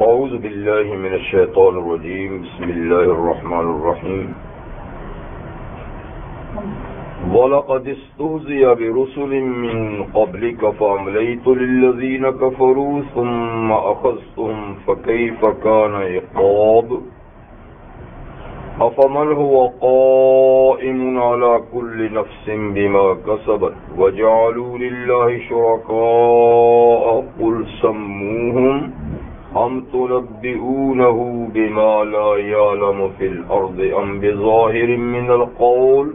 اعوذ باللہ من الشیطان الرجیم بسم اللہ الرحمن الرحیم وَلَقَدِ اسْتُهْزِئَ بِرُسُلٍ مِّن قَبْلِكَ فَأَمْلَيْتُ لِلَّذِينَ كَفَرُوا ثُمَّ أَخَذْتُهُمْ فَكَيْفَ كَانَ عِقَابِ أَفَمَنْ هُوَ قَائِمٌ عَلَى كُلِّ نَفْسٍ بِمَا كَسَبَتْ وَجَعَلُوا لِلَّهِ شُرَكَاءَ قُلْ سَمُّوهُمْ أَمْ تُنَبِّئُونَهُ بِمَا لَا يَعْلَمُ فِي الْأَرْضِ أَمْ بِظَاهِرٍ مِّنَ الْقَوْلِ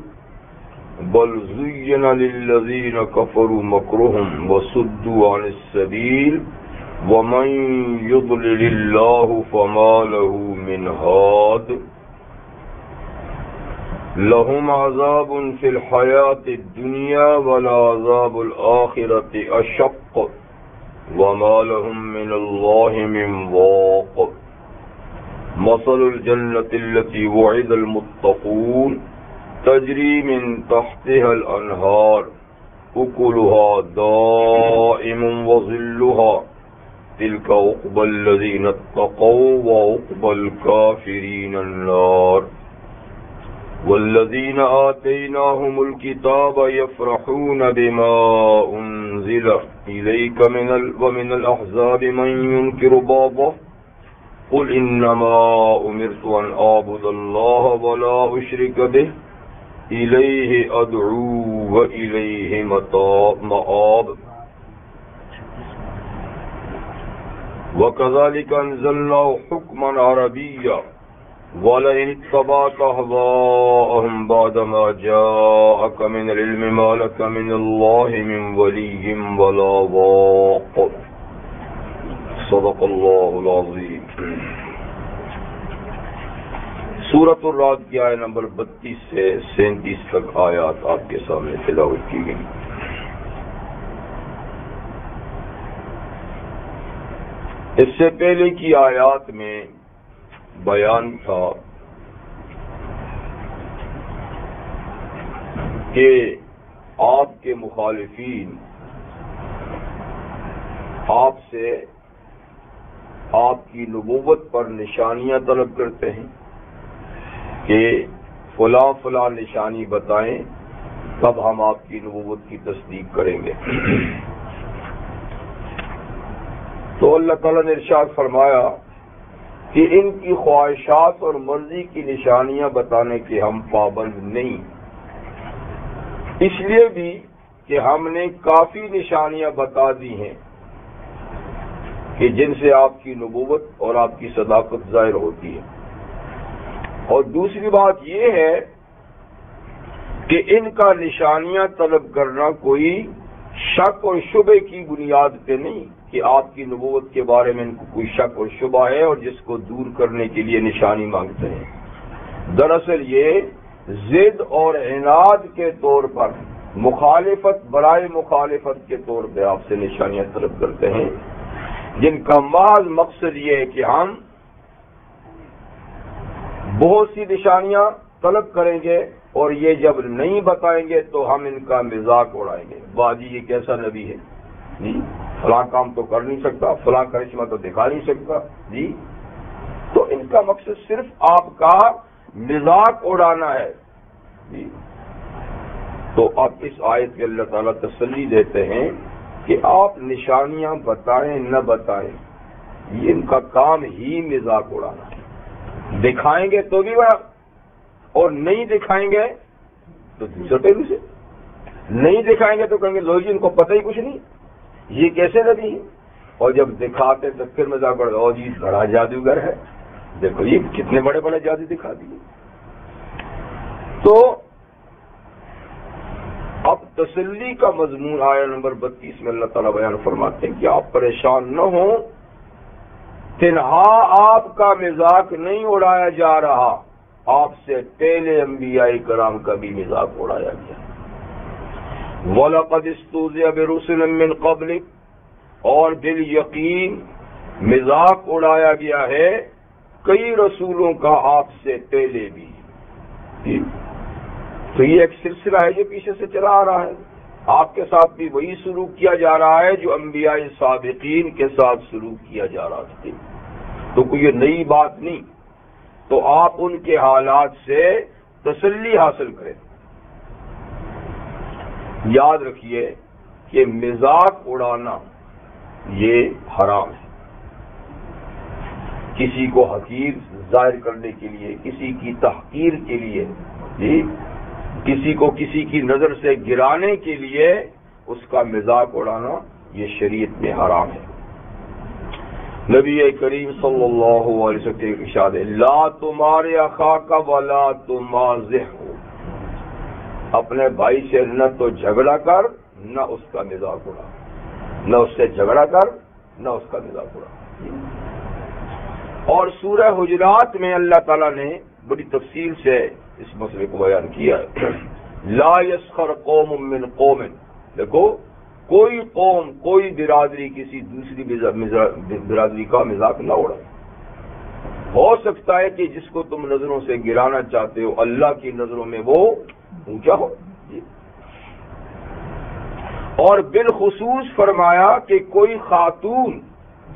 بل زين للذين كفروا مكرهم وصدوا عن السبيل ومن يضلل الله فما له من هاد لهم عذاب في الحياة الدنيا ولعذاب الآخرة أشق وما لهم من الله من واق مثل الجنة التي وعد المتقون تجری من تحتها الانہار اکلها دائم وظلها تلك عقبى الذين اتقوا وعقبى الكافرين النار والذين آتيناهم الكتاب يفرحون بما أنزل إليك ومن الأحزاب من ينكر بعضه قل إنما أمرت أن أعبد الله ولا أشرك به إليه أدعو وإليه مآب وكذلك أنزلناه حكما عربيا ولئن اتبعت أهواءهم بعدما جاءك من العلم ما لك من الله من ولي ولا واق صدق الله العظيم سورۃ الرعد کی آیت نمبر 32 سے 37 تک آیات آپ کے سامنے تلاوت کی گئی۔ اس سے پہلے کی آیات میں بیان تھا کہ آپ کے مخالفین آپ سے آپ کی نبوت پر نشانیاں طلب کرتے ہیں کہ فلاں فلاں نشانی بتائیں تب ہم آپ کی نبوت کی تصدیق کریں گے۔ تو اللہ تعالیٰ نے ارشاد فرمایا کہ ان کی خواہشات اور مرضی کی نشانیاں بتانے کے ہم پابند نہیں، اس لیے بھی کہ ہم نے کافی نشانیاں بتا دی ہیں کہ جن سے آپ کی نبوت اور آپ کی صداقت ظاہر ہوتی ہے۔ اور دوسری بات یہ ہے کہ ان کا نشانیاں طلب کرنا کوئی شک اور شبے کی بنیاد پہ نہیں کہ آپ کی نبوت کے بارے میں ان کو کوئی شک اور شبہ ہے اور جس کو دور کرنے کے لیے نشانی مانگتے ہیں۔ دراصل یہ ضد اور عناد کے طور پر مخالفت برائے مخالفت کے طور پہ آپ سے نشانیاں طلب کرتے ہیں، جن کا محض مقصد یہ ہے کہ ہم بہت سی نشانیاں طلب کریں گے اور یہ جب نہیں بتائیں گے تو ہم ان کا مذاق اڑائیں گے۔ باجی یہ کیسا نبی ہے جی، فلاں کام تو کر نہیں سکتا، فلاں کرشمہ تو دکھا نہیں سکتا جی۔ تو ان کا مقصد صرف آپ کا مذاق اڑانا ہے جی۔ تو اب اس آیت میں اللہ تعالیٰ تسلی دیتے ہیں کہ آپ نشانیاں بتائیں نہ بتائیں، یہ ان کا کام ہی مذاق اڑانا ہے۔ دکھائیں گے تو بھی بڑا اور نہیں دکھائیں گے تو دوسرے پہلو سے، نہیں دکھائیں گے تو کہیں گے لوگ جی ان کو پتہ ہی کچھ نہیں، یہ کیسے نبی ہے، اور جب دکھاتے تو پھر مذاق اڑاتے اور جی بڑا جادوگر ہے، دیکھو یہ کتنے بڑے بڑے جادو دکھا دیے۔ تو اب تسلی کا مضمون آیا نمبر 32 میں اللہ تعالیٰ بیان فرماتے ہیں کہ آپ پریشان نہ ہوں، تنہا آپ کا مذاق نہیں اڑایا جا رہا، آپ سے پہلے انبیاء کرام کا بھی مذاق اڑایا گیا۔ وَلَقَدِ اسْتُهْزِئَ بِرُسُلٍ مِّن قَبْلِكَ، اور بالیقین مذاق اڑایا گیا ہے کئی رسولوں کا آپ سے پہلے بھی۔ تو یہ ایک سلسلہ ہے جو پیچھے سے چلا آ رہا ہے، آپ کے ساتھ بھی وہی سلوک کیا جا رہا ہے جو انبیاء سابقین کے ساتھ سلوک کیا جا رہا تھا۔ تو کوئی یہ نئی بات نہیں. تو آپ ان کے حالات سے تسلی حاصل کریں. یاد رکھیے کہ مذاق اڑانا یہ حرام ہے. کسی کو حقیر ظاہر کرنے کے لیے، کسی کی تحقیر کے لیے، جی کسی کو کسی کی نظر سے گرانے کے لیے اس کا مذاق اڑانا یہ شریعت میں حرام ہے. نبی کریم صلی اللہ علیہ وسلم کے ارشاد ہے لا تمارے اخاک ولا تمازحہ، اپنے بھائی سے نہ تو جھگڑا کر نہ اس کا مذاق اڑا، نہ اس سے جھگڑا کر نہ اس کا مذاق اڑا. اور سورہ حجرات میں اللہ تعالیٰ نے بڑی تفصیل سے اس مسئلے کو بیان کیا ہے. لا یسخر قوم من قوم، دیکھو کوئی قوم، کوئی برادری کسی دوسری برادری کا مذاق نہ اڑائے. ہو سکتا ہے کہ جس کو تم نظروں سے گرانا چاہتے ہو اللہ کی نظروں میں وہ اونچا ہو. اور بالخصوص فرمایا کہ کوئی خاتون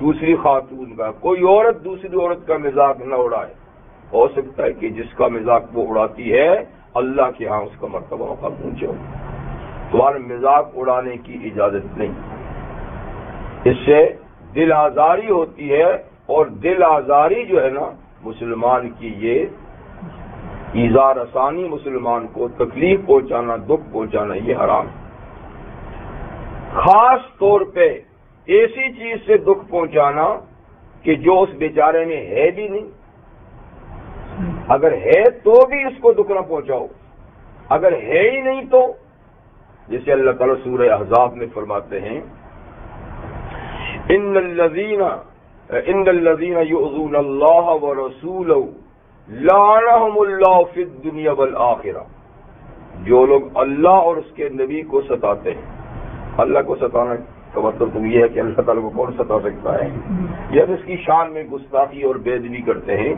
دوسری خاتون کا، کوئی عورت دوسری عورت کا مذاق نہ اڑائے. ہو سکتا ہے کہ جس کا مذاق وہ اڑاتی ہے اللہ کے ہاں اس کا مرتبہ مقام اونچا ہو. تمہارے مذاق اڑانے کی اجازت نہیں. اس سے دل آزاری ہوتی ہے، اور دل آزاری جو ہے نا مسلمان کی یہ ایذا رسانی، مسلمان کو تکلیف پہنچانا، دکھ پہنچانا یہ حرام ہے. خاص طور پہ ایسی چیز سے دکھ پہنچانا کہ جو اس بیچارے میں ہے بھی نہیں، اگر ہے تو بھی اس کو دکھ نہ پہنچاؤ، اگر ہے ہی نہیں تو جیسے اللہ تعالیٰ سورہ احزاب میں فرماتے ہیں ان الذین یؤذون اللہ ورسولہ لعنہم اللہ فی الدنیا والآخرہ، جو لوگ اللہ اور اس کے نبی کو ستاتے ہیں. اللہ کو ستانا کا مطلب تو یہ ہے کہ اللہ تعالیٰ کو کون ستا سکتا ہے؟ جب اس کی شان میں گستاخی اور بے ادبی کرتے ہیں.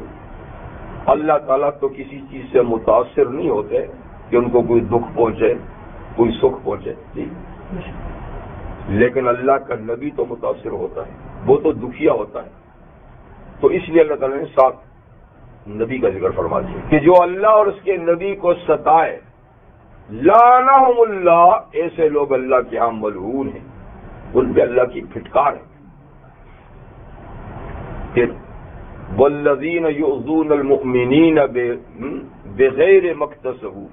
اللہ تعالیٰ تو کسی چیز سے متاثر نہیں ہوتے کہ ان کو کوئی دکھ پہنچے، کوئی سکھ پہنچے، جی. لیکن اللہ کا نبی تو متاثر ہوتا ہے، وہ تو دکھیا ہوتا ہے. تو اس لیے اللہ تعالیٰ نے ساتھ نبی کا ذکر فرما دیا کہ جو اللہ اور اس کے نبی کو ستائے لعنہم اللہ، ایسے لوگ اللہ کے ہاں ملعون ہیں، ان پہ اللہ کی پھٹکار ہے. پھر والذین یؤذون المؤمنین بغیر ما اکتسبوا،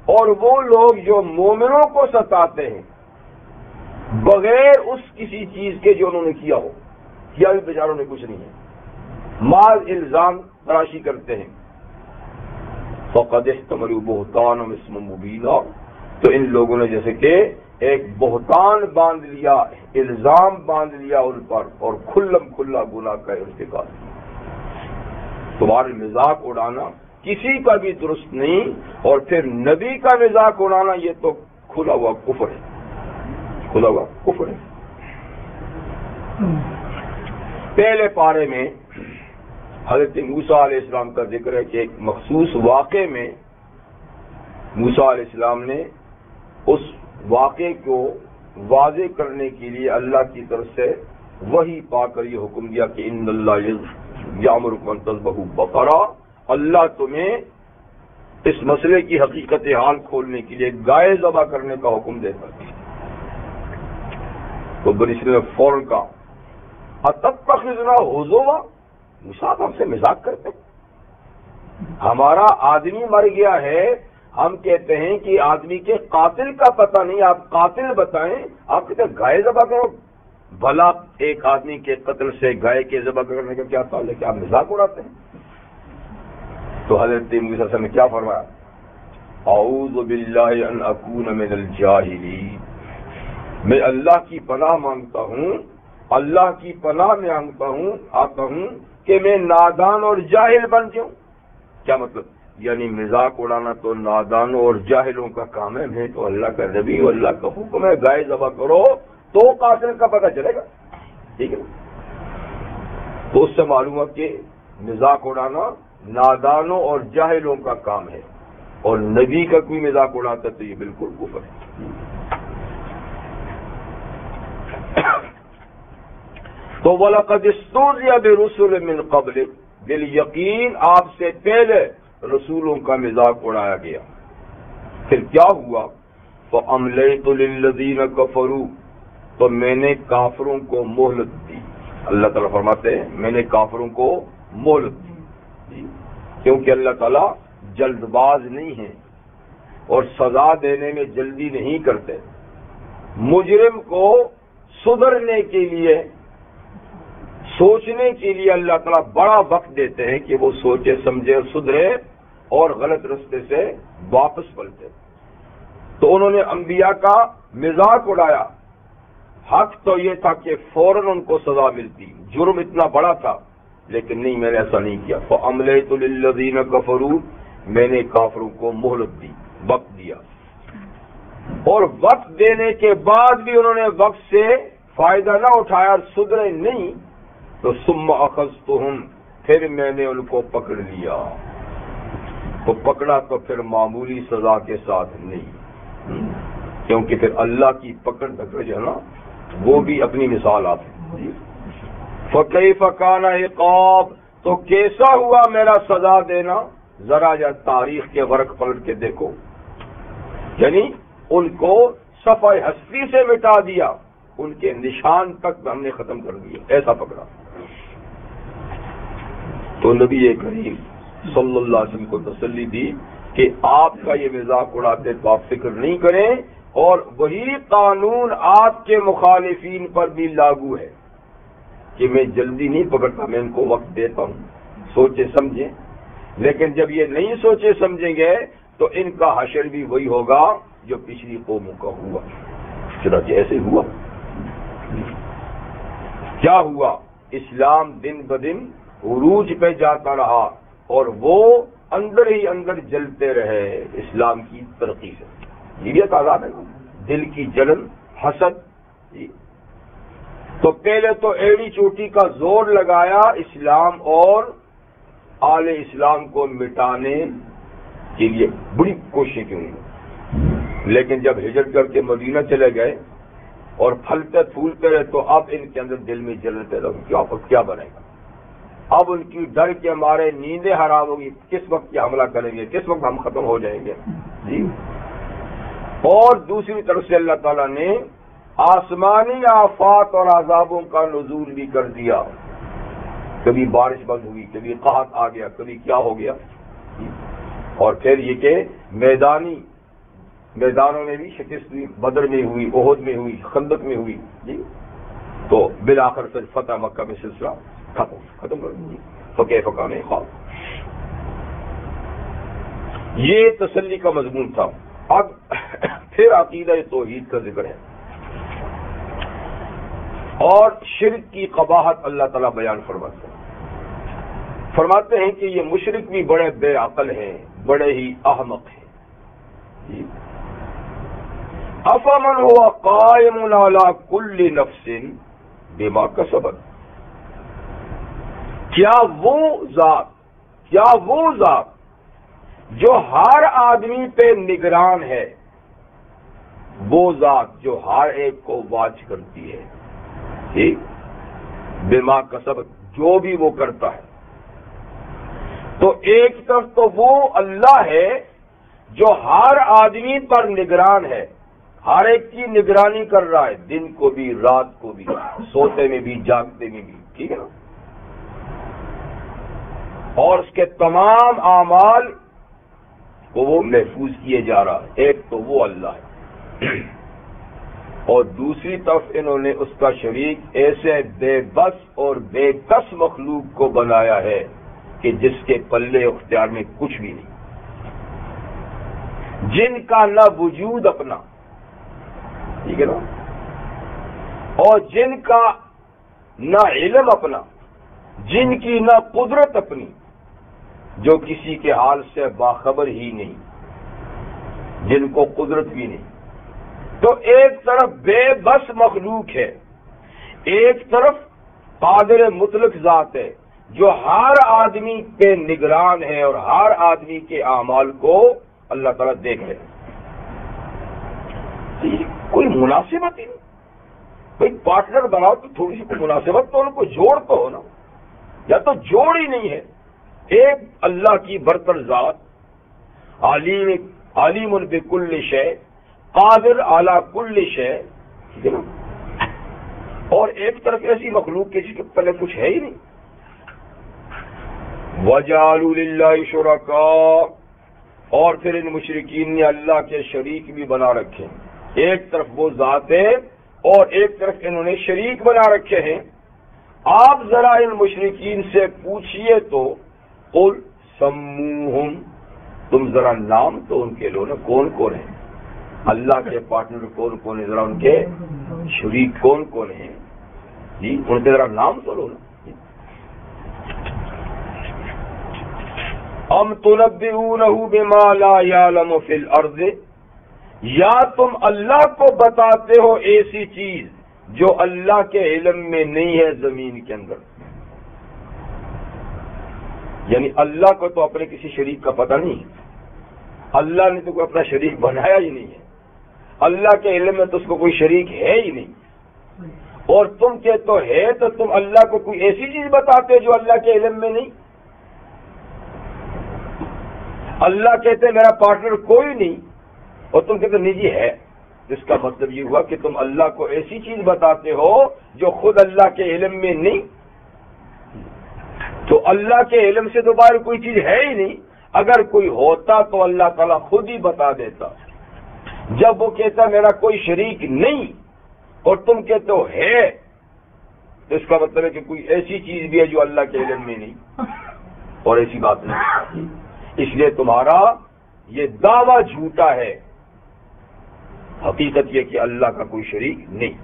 اور وہ لوگ جو مومنوں کو ستاتے ہیں بغیر اس کسی چیز کے جو انہوں نے کیا ہو، کیا بھی بیچاروں نے کچھ نہیں ہے، محض الزام تراشی کرتے ہیں. فقد احتملوا بہتانا اسما مبینا، تو ان لوگوں نے جیسے کہ ایک بہتان باندھ لیا، الزام باندھ لیا ان پر، اور کھلم کھلا گناہ کا ارتکاب کیا. تمہارے مذاق اڑانا کسی کا بھی درست نہیں، اور پھر نبی کا مذاق اڑانا یہ تو کھلا ہوا کفر ہے، کھلا ہوا کفر ہے. پہلے پارے میں حضرت موسیٰ علیہ السلام کا ذکر ہے کہ ایک مخصوص واقعے میں موسیٰ علیہ السلام نے اس واقعے کو واضح کرنے کے لیے اللہ کی طرف سے وحی پا کر یہ حکم دیا کہ ان اللہ یامرکم ان تذبحوا بقرہ، اللہ تمہیں اس مسئلے کی حقیقت حال کھولنے کے لیے گائے ذبح کرنے کا حکم دیتا ہے. تو بنی اسرائیل نے فوراً کہا اتتخذنا ہزوا، موسیٰ ہم سے مذاق کرتے ہیں، ہمارا آدمی مر گیا ہے، ہم کہتے ہیں کہ آدمی کے قاتل کا پتہ نہیں، آپ قاتل بتائیں، آپ کہتے ہیں گائے ذبح کرو. بھلا ایک آدمی کے قتل سے گائے کے ذبح کرنے کا کیا تعلق ہے؟ آپ مذاق اڑاتے ہیں. تو حضرت موسیٰ صلی اللہ علیہ وسلم نے کیا فرمایا؟ اعوذ باللہ ان اکون من الجاہلین، میں اللہ کی پناہ مانگتا ہوں، اللہ کی پناہ مانگتا ہوں، آتا ہوں کہ میں نادان اور جاہل بن جاؤں. کیا مطلب؟ یعنی مذاق اڑانا تو نادانوں اور جاہلوں کا کام ہے، میں تو اللہ کا نبی اور اللہ کا حکم ہے گائے ذبح کرو تو قاتل کا پتہ چلے گا. ٹھیک ہے، تو اس سے معلوم ہے کہ مذاق اڑانا نادانوں اور جاہلوں کا کام ہے، اور نبی کا کوئی مذاق اڑاتا تو یہ بالکل کفر ہے. تو وَلَقَدِ اسْتُهْزِئَ بِرُسُلٍ مِّن قَبْلِكَ، بالیقین آپ سے پہلے رسولوں کا مذاق اڑایا گیا. پھر کیا ہوا؟ فَأَمْلَيْتُ لِلَّذِينَ كَفَرُوا، تو میں نے کافروں کو مہلت دی. اللہ تعالیٰ فرماتے ہیں میں نے کافروں کو مہلت دی، کیونکہ اللہ تعالیٰ جلد باز نہیں ہے اور سزا دینے میں جلدی نہیں کرتے. مجرم کو سدھرنے کے لیے، سوچنے کے لیے اللہ تعالیٰ بڑا وقت دیتے ہیں کہ وہ سوچے سمجھے سدھرے اور غلط رستے سے واپس پلٹے. تو انہوں نے انبیاء کا مذاق اڑایا. حق تو یہ تھا کہ فوراً ان کو سزا ملتی، جرم اتنا بڑا تھا، لیکن نہیں، میں نے ایسا نہیں کیا. فَأَمْلَيْتُ لِلَّذِينَ كَفَرُوا، میں نے کافروں کو مہلت دی، وقت دیا. اور وقت دینے کے بعد بھی انہوں نے وقت سے فائدہ نہ اٹھایا، سدھرے نہیں، تو ثُمَّ أَخَذْتُهُمْ، پھر میں نے ان کو پکڑ لیا. تو پکڑا تو پھر معمولی سزا کے ساتھ نہیں، کیونکہ پھر اللہ کی پکڑ جو ہے نا وہ بھی اپنی مثال آپ ہے. فَكَيْفَ كَانَ عِقَابِ، تو کیسا ہوا میرا سزا دینا؟ ذرا یا تاریخ کے ورق پلٹ کے دیکھو، یعنی ان کو صفحہ ہستی سے مٹا دیا، ان کے نشان تک ہم نے ختم کر دیا، ایسا پکڑا. تو نبی کریم صلی اللہ علیہ وسلم کو تسلی دی کہ آپ کا یہ مذاق اڑاتے تو آپ فکر نہیں کریں، اور وہی قانون آپ کے مخالفین پر بھی لاگو ہے کہ میں جلدی نہیں پکڑتا، میں ان کو وقت دیتا ہوں، سوچے سمجھیں. لیکن جب یہ نہیں سوچے سمجھیں گے تو ان کا حشر بھی وہی ہوگا جو پچھلی قوموں کا ہوا. چنانچہ ایسے ہوا. کیا ہوا؟ اسلام دن بدن عروج پہ جاتا رہا اور وہ اندر ہی اندر جلتے رہے اسلام کی ترقی سے. یہ تعداد ہے نا، دل کی جلن، حسد. تو پہلے تو ایڑی چوٹی کا زور لگایا اسلام اور آل اسلام کو مٹانے کے لیے بڑی کوششیں کی، لیکن جب ہجرت کر کے مدینہ چلے گئے اور پھلتے پھولتے رہے تو اب ان کے اندر دل میں جلتے رہے کیا بنے گا. اب ان کی ڈر کے مارے نیندیں حرام ہوگی، کس وقت کیا حملہ کریں گے، کس وقت ہم ختم ہو جائیں گے. جی. اور دوسری طرف سے اللہ تعالیٰ نے آسمانی آفات اور عذابوں کا نزول بھی کر دیا. کبھی بارش بند ہوئی، کبھی قحط آ گیا، کبھی کیا ہو گیا. اور پھر یہ کہ میدانوں میں بھی شکست ہوئی، بدر میں ہوئی، احد میں ہوئی، خندق میں ہوئی. جی. تو بالآخر پھر فتح مکہ میں سلسلہ ختم کر دیں. فکیف کان عقاب. یہ تسلی کا مضمون تھا. اب پھر عقیدہ توحید کا ذکر ہے اور شرک کی قباحت اللہ تعالیٰ بیان فرماتے ہیں کہ یہ مشرک بھی بڑے بے عقل ہیں، بڑے ہی احمق ہیں. افمن هو قائم على كل نفس بما كسبت، کیا وہ ذات جو ہر آدمی پہ نگران ہے، وہ ذات جو ہر ایک کو واچ کرتی ہے، ٹھیک، بما کسبت، جو بھی وہ کرتا ہے. تو ایک طرف تو وہ اللہ ہے جو ہر آدمی پر نگران ہے، ہر ایک کی نگرانی کر رہا ہے، دن کو بھی رات کو بھی، سوتے میں بھی جاگتے میں بھی، ٹھیک ہے نا. اور اس کے تمام اعمال کو وہ محفوظ کیے جا رہا ہے. ایک تو وہ اللہ ہے، اور دوسری طرف انہوں نے اس کا شریک ایسے بے بس اور بے کس مخلوق کو بنایا ہے کہ جس کے پلے اختیار میں کچھ بھی نہیں، جن کا نہ وجود اپنا، ٹھیک ہے نا، اور جن کا نہ علم اپنا، جن کی نہ قدرت اپنی، جو کسی کے حال سے باخبر ہی نہیں، جن کو قدرت بھی نہیں. تو ایک طرف بے بس مخلوق ہے، ایک طرف قادر مطلق ذات ہے جو ہر آدمی پہ نگران ہے اور ہر آدمی کے اعمال کو اللہ تعالیٰ دیکھ رہے ہیں. کوئی مناسبت ہی نہیں. بھائی پارٹنر بناؤ تو تھوڑی سی مناسبت تو ان کو جوڑ تو ہو نا، یا تو جوڑ ہی نہیں ہے. ایک اللہ کی برتر ذات، علیم بکل شے، قادر علی کل شے، ٹھیک ہے نا، اور ایک طرف ایسی مخلوق کے جس کے پہلے کچھ ہے ہی نہیں. وَجَعَلُوا لِلَّهِ شُرَكَاءَ، اور پھر ان مشرکین نے اللہ کے شریک بھی بنا رکھے ہیں. ایک طرف وہ ذات ہے اور ایک طرف انہوں نے شریک بنا رکھے ہیں. آپ ذرا ان مشرکین سے پوچھئے تو قل سموہم، تم ذرا نام تو ان کے لو نا، کون کون ہیں اللہ کے پارٹنر، کون کون ہیں، ذرا ان کے شریک کون کون ہیں جی، ان کے ذرا نام تو لو نا. ام تنبئونہ بما لا یعلم فی الارض، یا تم اللہ کو بتاتے ہو ایسی چیز جو اللہ کے علم میں نہیں ہے زمین کے اندر. یعنی اللہ کو تو اپنے کسی شریک کا پتہ نہیں ہے، اللہ نے تو کوئی اپنا شریک بنایا ہی نہیں ہے، اللہ کے علم میں تو اس کو کوئی شریک ہے ہی نہیں. اور تم کہ تو ہے تو تم اللہ کو کوئی ایسی چیز بتاتے جو اللہ کے علم میں نہیں. اللہ کہتے میرا پارٹنر کوئی نہیں اور تم کہتے نہیں جی ہے. اس کا مطلب یہ ہوا کہ تم اللہ کو ایسی چیز بتاتے ہو جو خود اللہ کے علم میں نہیں. تو اللہ کے علم سے تو باہر کوئی چیز ہے ہی نہیں. اگر کوئی ہوتا تو اللہ تعالیٰ خود ہی بتا دیتا. جب وہ کہتا میرا کوئی شریک نہیں اور تم کہتے ہو ہے، تو اس کا مطلب ہے کہ کوئی ایسی چیز بھی ہے جو اللہ کے علم میں نہیں، اور ایسی بات نہیں. اس لیے تمہارا یہ دعویٰ جھوٹا ہے. حقیقت یہ کہ اللہ کا کوئی شریک نہیں.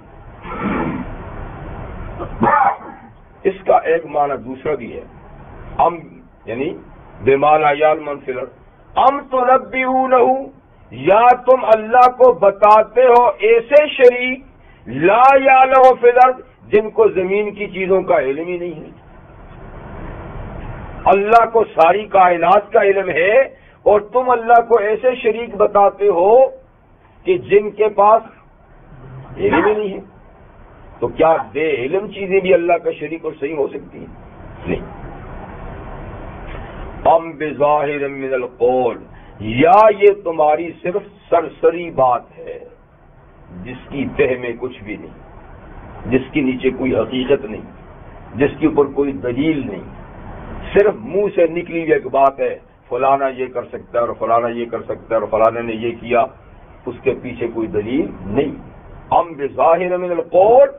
اس کا ایک معنی دوسرا بھی ہے، ام یعنی بما لا یعلم فی الارض، ام تنبئونہ، یا تم اللہ کو بتاتے ہو ایسے شریک لا یعلم فی الارض جن کو زمین کی چیزوں کا علم ہی نہیں ہے. اللہ کو ساری کائنات کا علم ہے اور تم اللہ کو ایسے شریک بتاتے ہو کہ جن کے پاس علم ہی نہیں ہے. تو کیا بے علم چیزیں بھی اللہ کا شریک اور صحیح ہو سکتی ہیں؟ نہیں. ام بظاہر من القول، یا یہ تمہاری صرف سرسری بات ہے جس کی تہ میں کچھ بھی نہیں، جس کے نیچے کوئی حقیقت نہیں، جس کے اوپر کوئی دلیل نہیں، صرف منہ سے نکلی ہوئی ایک بات ہے فلانا یہ کر سکتا ہے اور فلانا یہ کر سکتا ہے اور فلانا نے یہ کیا، اس کے پیچھے کوئی دلیل نہیں. ام بظاہر من القول،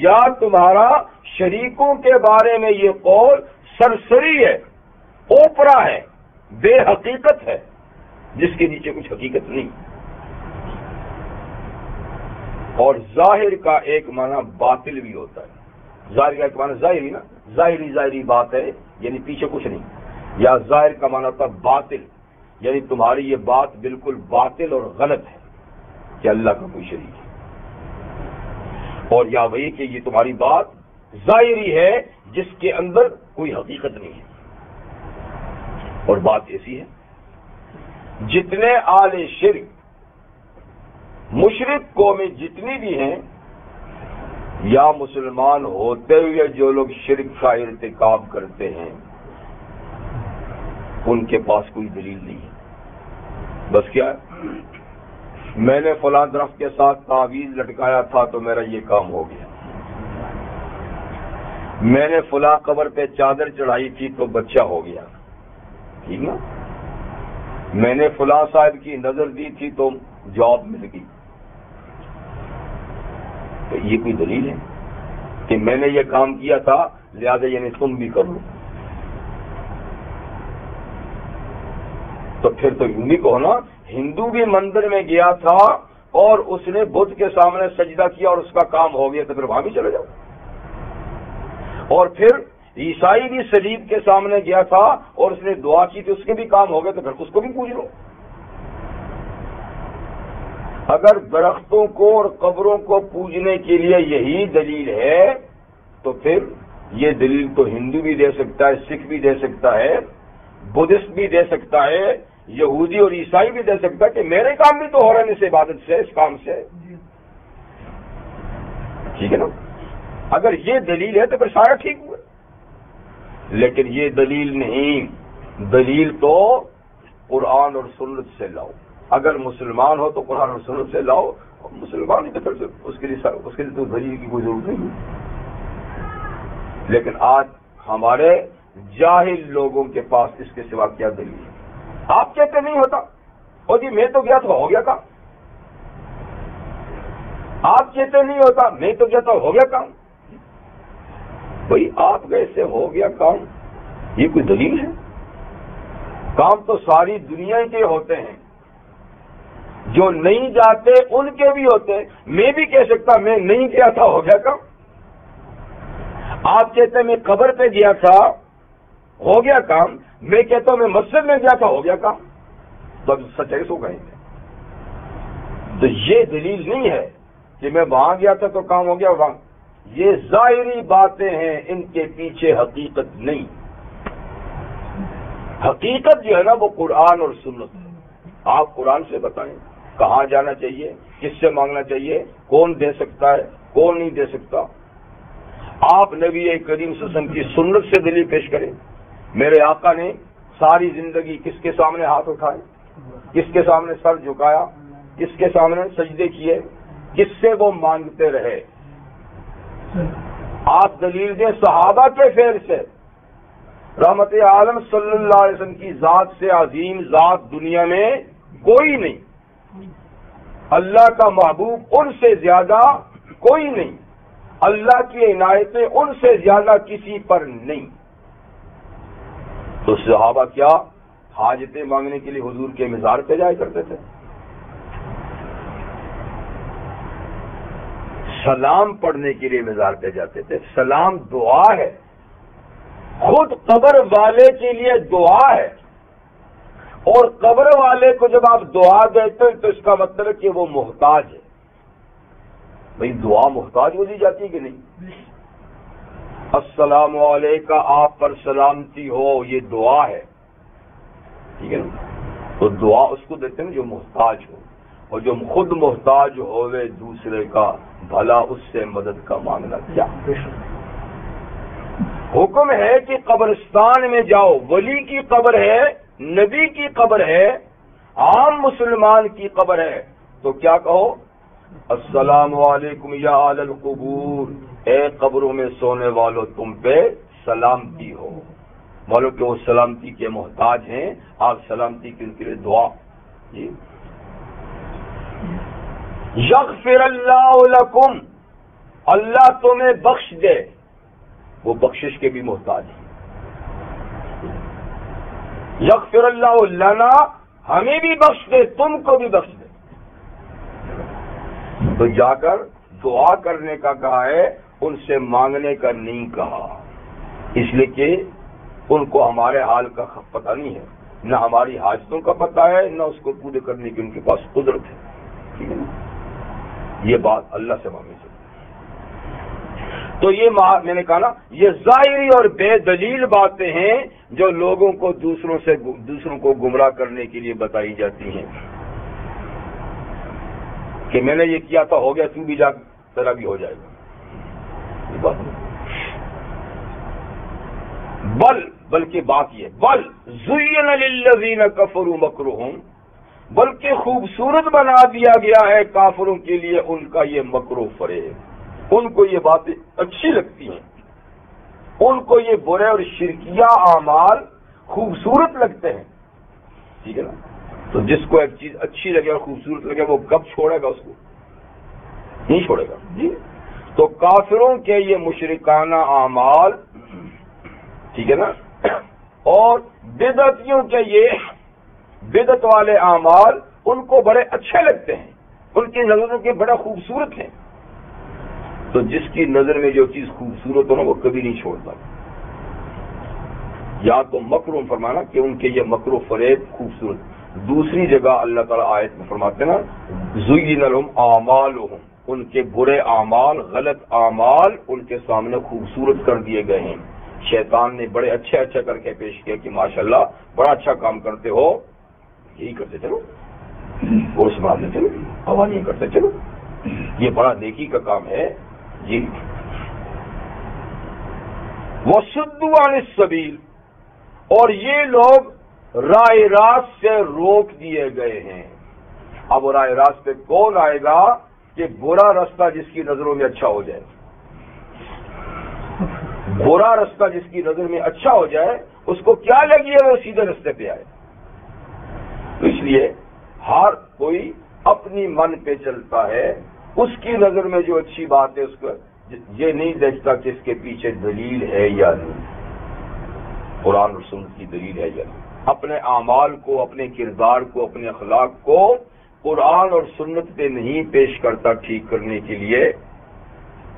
یا تمہارا شریکوں کے بارے میں یہ قول سرسری ہے، اوپرا ہے، بے حقیقت ہے، جس کے نیچے کچھ حقیقت نہیں. اور ظاہر کا ایک معنی باطل بھی ہوتا ہے. ظاہر کا ایک معنی ظاہری نا، ظاہری بات ہے یعنی پیچھے کچھ نہیں. یا ظاہر کا معنی ہوتا ہے باطل، یعنی تمہاری یہ بات بالکل باطل اور غلط ہے کہ اللہ کا کوئی شریک ہے. اور یا وہی کہ یہ تمہاری بات ظاہری ہے جس کے اندر کوئی حقیقت نہیں ہے. اور بات ایسی ہے، جتنے اہل شرک مشرک قومیں جتنی بھی ہیں، یا مسلمان ہوتے ہوئے جو لوگ شرک کا ارتکاب کرتے ہیں، ان کے پاس کوئی دلیل نہیں ہے. بس کیا ہے، میں نے فلاں درخت کے ساتھ تعویذ لٹکایا تھا تو میرا یہ کام ہو گیا، میں نے فلاں قبر پہ چادر چڑھائی تھی تو بچہ ہو گیا، ٹھیک نا، میں نے فلاں صاحب کی نظر دی تھی تو جاب مل گئی. تو یہ کوئی دلیل ہے کہ میں نے یہ کام کیا تھا لہذا یعنی تم بھی کرو؟ تو پھر تو یوں بھی کہو نا، ہندو بھی مندر میں گیا تھا اور اس نے بدھ کے سامنے سجدہ کیا اور اس کا کام ہو گیا، تو پھر وہاں بھی چلے جاؤ. اور پھر عیسائی بھی صلیب کے سامنے گیا تھا اور اس نے دعا کی تو اس کے بھی کام ہو گئے، تو پھر اس کو بھی پوچھ لو. اگر درختوں کو اور قبروں کو پوجنے کے لیے یہی دلیل ہے تو پھر یہ دلیل تو ہندو بھی دے سکتا ہے، سکھ بھی دے سکتا ہے، بدھسٹ بھی دے سکتا ہے، یہودی اور عیسائی بھی دے سکتا ہے کہ میرے کام بھی تو ہو رہے ہیں اس عبادت سے، اس کام سے. ٹھیک ہے نا؟ اگر یہ دلیل ہے تو پھر سارا ٹھیک ہوا، لیکن یہ دلیل نہیں. دلیل تو قرآن اور سنت سے لاؤ. اگر مسلمان ہو تو قرآن اور سنت سے لاؤ، مسلمان ہی تو پھر اس کے لیے تو دلیل کی کوئی ضرورت نہیں. لیکن آج ہمارے جاہل لوگوں کے پاس اس کے سوا کیا دلیل ہے؟ آپ کہتے نہیں ہوتا، او جی میں تو گیا تھا ہو گیا کام. آپ کہتے نہیں ہوتا، میں تو گیا تھا ہو گیا کام. بھئی آپ گئے سے ہو گیا کام، یہ کوئی دلیل ہے؟ کام تو ساری دنیا کے ہوتے ہیں، جو نہیں جاتے ان کے بھی ہوتے ہیں. میں بھی کہہ سکتا میں نہیں گیا تھا ہو گیا کام. آپ کہتے ہیں میں قبر پہ گیا تھا ہو گیا کام، میں کہتا ہوں میں مسجد میں گیا تھا ہو گیا کام. تو اب سچائی سو کہیں گے. تو یہ دلیل نہیں ہے کہ میں وہاں گیا تھا تو کام ہو گیا وہاں. یہ ظاہری باتیں ہیں، ان کے پیچھے حقیقت نہیں. حقیقت جو ہے نا وہ قرآن اور سنت ہے. آپ قرآن سے بتائیں کہاں جانا چاہیے، کس سے مانگنا چاہیے، کون دے سکتا ہے، کون نہیں دے سکتا. آپ نبی کریم صلی اللہ علیہ وسلم کی سنت سے دلیل پیش کریں. میرے آقا نے ساری زندگی کس کے سامنے ہاتھ اٹھائے، کس کے سامنے سر جھکایا، کس کے سامنے سجدے کیے، کس سے وہ مانگتے رہے. آپ دلیل دیں صحابہ کے فعل سے. رحمت عالم صلی اللہ علیہ وسلم کی ذات سے عظیم ذات دنیا میں کوئی نہیں. اللہ کا محبوب ان سے زیادہ کوئی نہیں. اللہ کی عنایتیں ان سے زیادہ کسی پر نہیں. تو صحابہ کیا حاجتیں مانگنے کے لیے حضور کے مزار پہ جایا کرتے تھے؟ سلام پڑھنے کے لیے مزار پہ جاتے تھے. سلام دعا ہے، خود قبر والے کے لیے دعا ہے. اور قبر والے کو جب آپ دعا دیتے ہیں تو اس کا مطلب ہے کہ وہ محتاج ہے. بھئی دعا محتاج ہو دی جاتی ہے کہ نہیں؟ السلام علیکم، آپ پر سلامتی ہو، یہ دعا ہے. ٹھیک ہے نا؟ تو دعا اس کو دیتے ہیں جو محتاج ہو، اور جو خود محتاج ہوئے دوسرے کا، بھلا اس سے مدد کا مانگنا کیا. حکم ہے کہ قبرستان میں جاؤ. ولی کی قبر ہے، نبی کی قبر ہے، عام مسلمان کی قبر ہے، تو کیا کہو؟ السلام علیکم یا اہل القبور، اے قبروں میں سونے والو تم پہ سلامتی ہو. معلوم کہ وہ سلامتی کے محتاج ہیں، آپ سلامتی کی ان کے لیے دعا. جی یغفر اللہ لکم، اللہ تمہیں بخش دے. وہ بخشش کے بھی محتاج ہیں. یغفر اللہ لنا، ہمیں بھی بخش دے، تم کو بھی بخش دے. تو جا کر دعا کرنے کا کہا ہے، ان سے مانگنے کا نہیں کہا. اس لیے کہ ان کو ہمارے حال کا پتہ نہیں ہے، نہ ہماری حاجتوں کا پتہ ہے، نہ اس کو پورے کرنے کی ان کے پاس قدرت ہے. ٹھیک ہے نا؟ یہ بات اللہ سے مانگنی چاہیے. تو یہ میں نے کہا نا، یہ ظاہری اور بے دلیل باتیں ہیں جو لوگوں کو دوسروں کو گمراہ کرنے کے لیے بتائی جاتی ہیں کہ میں نے یہ کیا تھا ہو گیا، تو بھی جا تیرا بھی ہو جائے گا. یہ بات بلکہ بات یہ بل زین للذین کفروا مکرہم، بلکہ خوبصورت بنا دیا گیا ہے کافروں کے لیے ان کا یہ مکر و فریب. ان کو یہ باتیں اچھی لگتی ہیں، ان کو یہ برے اور شرکیہ اعمال خوبصورت لگتے ہیں. ٹھیک ہے نا؟ تو جس کو ایک چیز اچھی لگے اور خوبصورت لگے وہ کب چھوڑے گا؟ اس کو نہیں چھوڑے گا. جی تو کافروں کے یہ مشرکانہ اعمال، ٹھیک ہے نا، اور بدعتیوں کے یہ بدعت والے اعمال ان کو بڑے اچھے لگتے ہیں، ان کی نظروں کے بڑا خوبصورت ہیں. تو جس کی نظر میں جو چیز خوبصورت ہو نا وہ کبھی نہیں چھوڑتا. یا تو مکر فرمانا کہ ان کے یہ مکر و فریب خوبصورت. دوسری جگہ اللہ تعالیٰ آیت میں فرماتے نا زین لہم اعمالہم، ان کے برے اعمال، غلط اعمال ان کے سامنے خوبصورت کر دیے گئے ہیں. شیطان نے بڑے اچھے کر کے پیش کیا کہ ماشاءاللہ بڑا اچھا کام کرتے ہو، یہی کرتے چلو، گوشت مارتے چلو، ہوا نہیں کرتے چلو، یہ بڑا نیکی کا کام ہے، جی وَصُدُّوا عَنِ السَّبِيلِ، اور یہ لوگ راہ راست سے روک دیے گئے ہیں۔ اب راہ راست پہ کون آئے گا کہ برا راستہ جس کی نظروں میں اچھا ہو جائے، برا راستہ جس کی نظر میں اچھا ہو جائے اس کو کیا لگی ہے وہ سیدھے راستے پہ آئے۔ تو اس لیے ہر کوئی اپنی من پہ چلتا ہے، اس کی نظر میں جو اچھی بات ہے اس کو یہ نہیں دیکھتا کہ اس کے پیچھے دلیل ہے یا نہیں، قرآن اور سنت کی دلیل ہے یا نہیں۔ اپنے اعمال کو، اپنے کردار کو، اپنے اخلاق کو قرآن اور سنت پہ نہیں پیش کرتا ٹھیک کرنے کے لیے،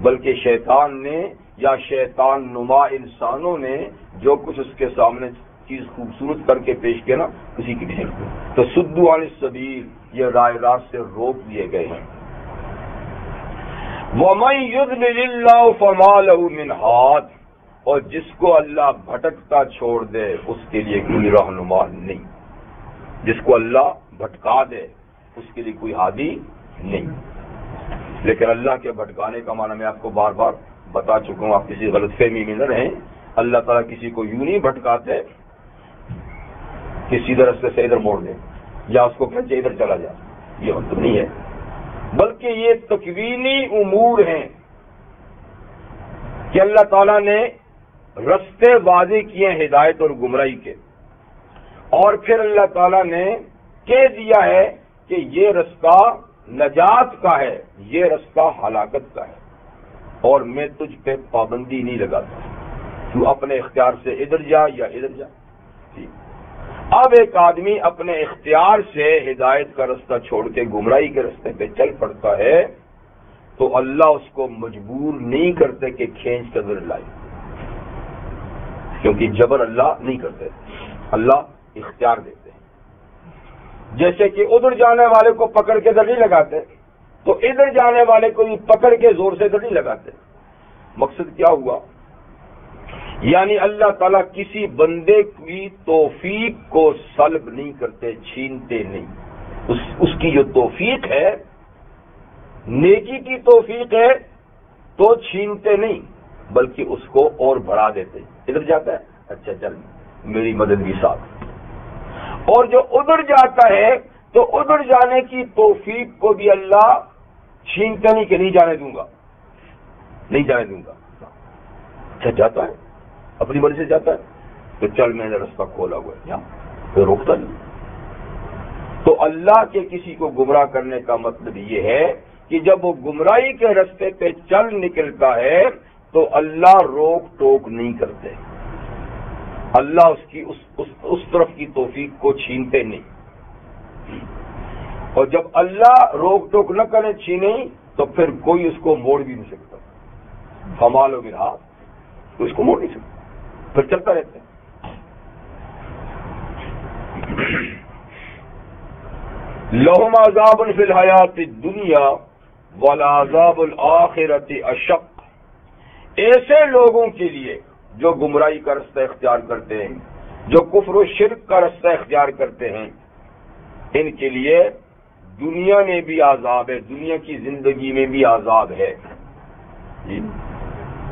بلکہ شیطان نے یا شیطان نما انسانوں نے جو کچھ اس کے سامنے چیز خوبصورت کر کے پیش کیا نا، اسی کی پیچھے تو صدوا عن السبیل، یہ راہ راست سے روک دیے گئے ہیں۔ وَمَن يُضْلِلِ اللَّهُ فَمَا لَهُ مِنْ هَادٍ، اور جس کو اللہ بھٹکتا چھوڑ دے اس کے لیے کوئی رہنما نہیں، جس کو اللہ بھٹکا دے اس کے لیے کوئی ہادی نہیں۔ لیکن اللہ کے بھٹکانے کا معنی میں آپ کو بار بار بتا چکا ہوں، آپ کسی غلط فہمی میں نہ رہیں۔ اللہ تعالیٰ کسی کو یوں نہیں بھٹکاتے کہ سیدھے راستے سے ادھر موڑ دے یا اس کو کہتے ادھر چلا جا، یہ مطلب نہیں ہے، بلکہ یہ تکوینی امور ہیں کہ اللہ تعالیٰ نے رستے واضح کیے ہدایت اور گمراہی کے، اور پھر اللہ تعالیٰ نے کہہ دیا ہے کہ یہ رستہ نجات کا ہے، یہ رستہ ہلاکت کا ہے، اور میں تجھ پہ پابندی نہیں لگاتا، تو اپنے اختیار سے ادھر جا یا ادھر جا۔ اب ایک آدمی اپنے اختیار سے ہدایت کا رستہ چھوڑ کے گمراہی کے رستے پہ چل پڑتا ہے تو اللہ اس کو مجبور نہیں کرتے کہ کھینچ کر ادھر لائے، کیونکہ جبر اللہ نہیں کرتے، اللہ اختیار دیتے ہیں۔ جیسے کہ ادھر جانے والے کو پکڑ کے ادھر نہیں لگاتے تو ادھر جانے والے کو بھی پکڑ کے زور سے ادھر نہیں لگاتے۔ مقصد کیا ہوا؟ یعنی اللہ تعالیٰ کسی بندے کی توفیق کو سلب نہیں کرتے، چھینتے نہیں، اس کی جو توفیق ہے، نیکی کی توفیق ہے تو چھینتے نہیں بلکہ اس کو اور بڑھا دیتے۔ ادھر جاتا ہے، اچھا چل میری مدد بھی ساتھ، اور جو ادھر جاتا ہے تو ادھر جانے کی توفیق کو بھی اللہ چھینتا نہیں کہ نہیں جانے دوں گا، نہیں جانے دوں گا۔ اچھا جاتا ہے، اپنی مرضی سے جاتا ہے تو چل میں نے رستہ کھولا ہوا ہے یہاں، کوئی روکتا نہیں۔ تو اللہ کے کسی کو گمراہ کرنے کا مطلب یہ ہے کہ جب وہ گمراہی کے رستے پہ چل نکلتا ہے تو اللہ روک ٹوک نہیں کرتے، اللہ اس کی اس طرف کی توفیق کو چھینتے نہیں، اور جب اللہ روک ٹوک نہ کرے، چھینے تو پھر کوئی اس کو موڑ بھی نہیں سکتا، کمال و مراد تو اس کو موڑ نہیں سکتا، پھر چلتا رہتا ہے۔ لہم عذاب فی الحیات الدنیا والعذاب الآخرۃ اشق، ایسے لوگوں کے لیے جو گمراہی کا رستہ اختیار کرتے ہیں، جو کفر و شرک کا رستہ اختیار کرتے ہیں، ان کے لیے دنیا میں بھی عذاب ہے، دنیا کی زندگی میں بھی عذاب ہے،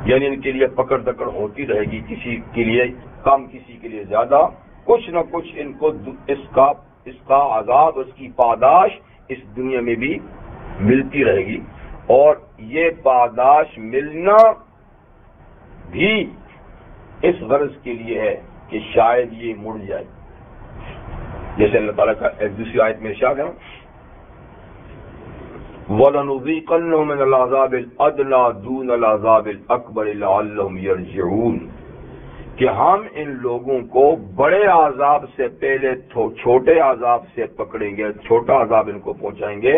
یعنی ان کے لیے پکڑ دکڑ ہوتی رہے گی، کسی کے لیے کم، کسی کے لیے زیادہ، کچھ نہ کچھ ان کو اس کا عذاب، اس کی پاداش اس دنیا میں بھی ملتی رہے گی، اور یہ پاداش ملنا بھی اس غرض کے لیے ہے کہ شاید یہ مڑ جائے، جیسے اللہ تعالیٰ کا ایک دوسری آیت میں ارشاد ہے وَلَنُذِيقَنَّهُم مِّنَ الْعَذَابِ الْأَدْنَىٰ دُونَ الْعَذَابِ الْأَكْبَرِ لَعَلَّهُمْ يَرْجِعُونَ، کہ ہم ان لوگوں کو بڑے عذاب سے پہلے چھوٹے عذاب سے پکڑیں گے، چھوٹا عذاب ان کو پہنچائیں گے،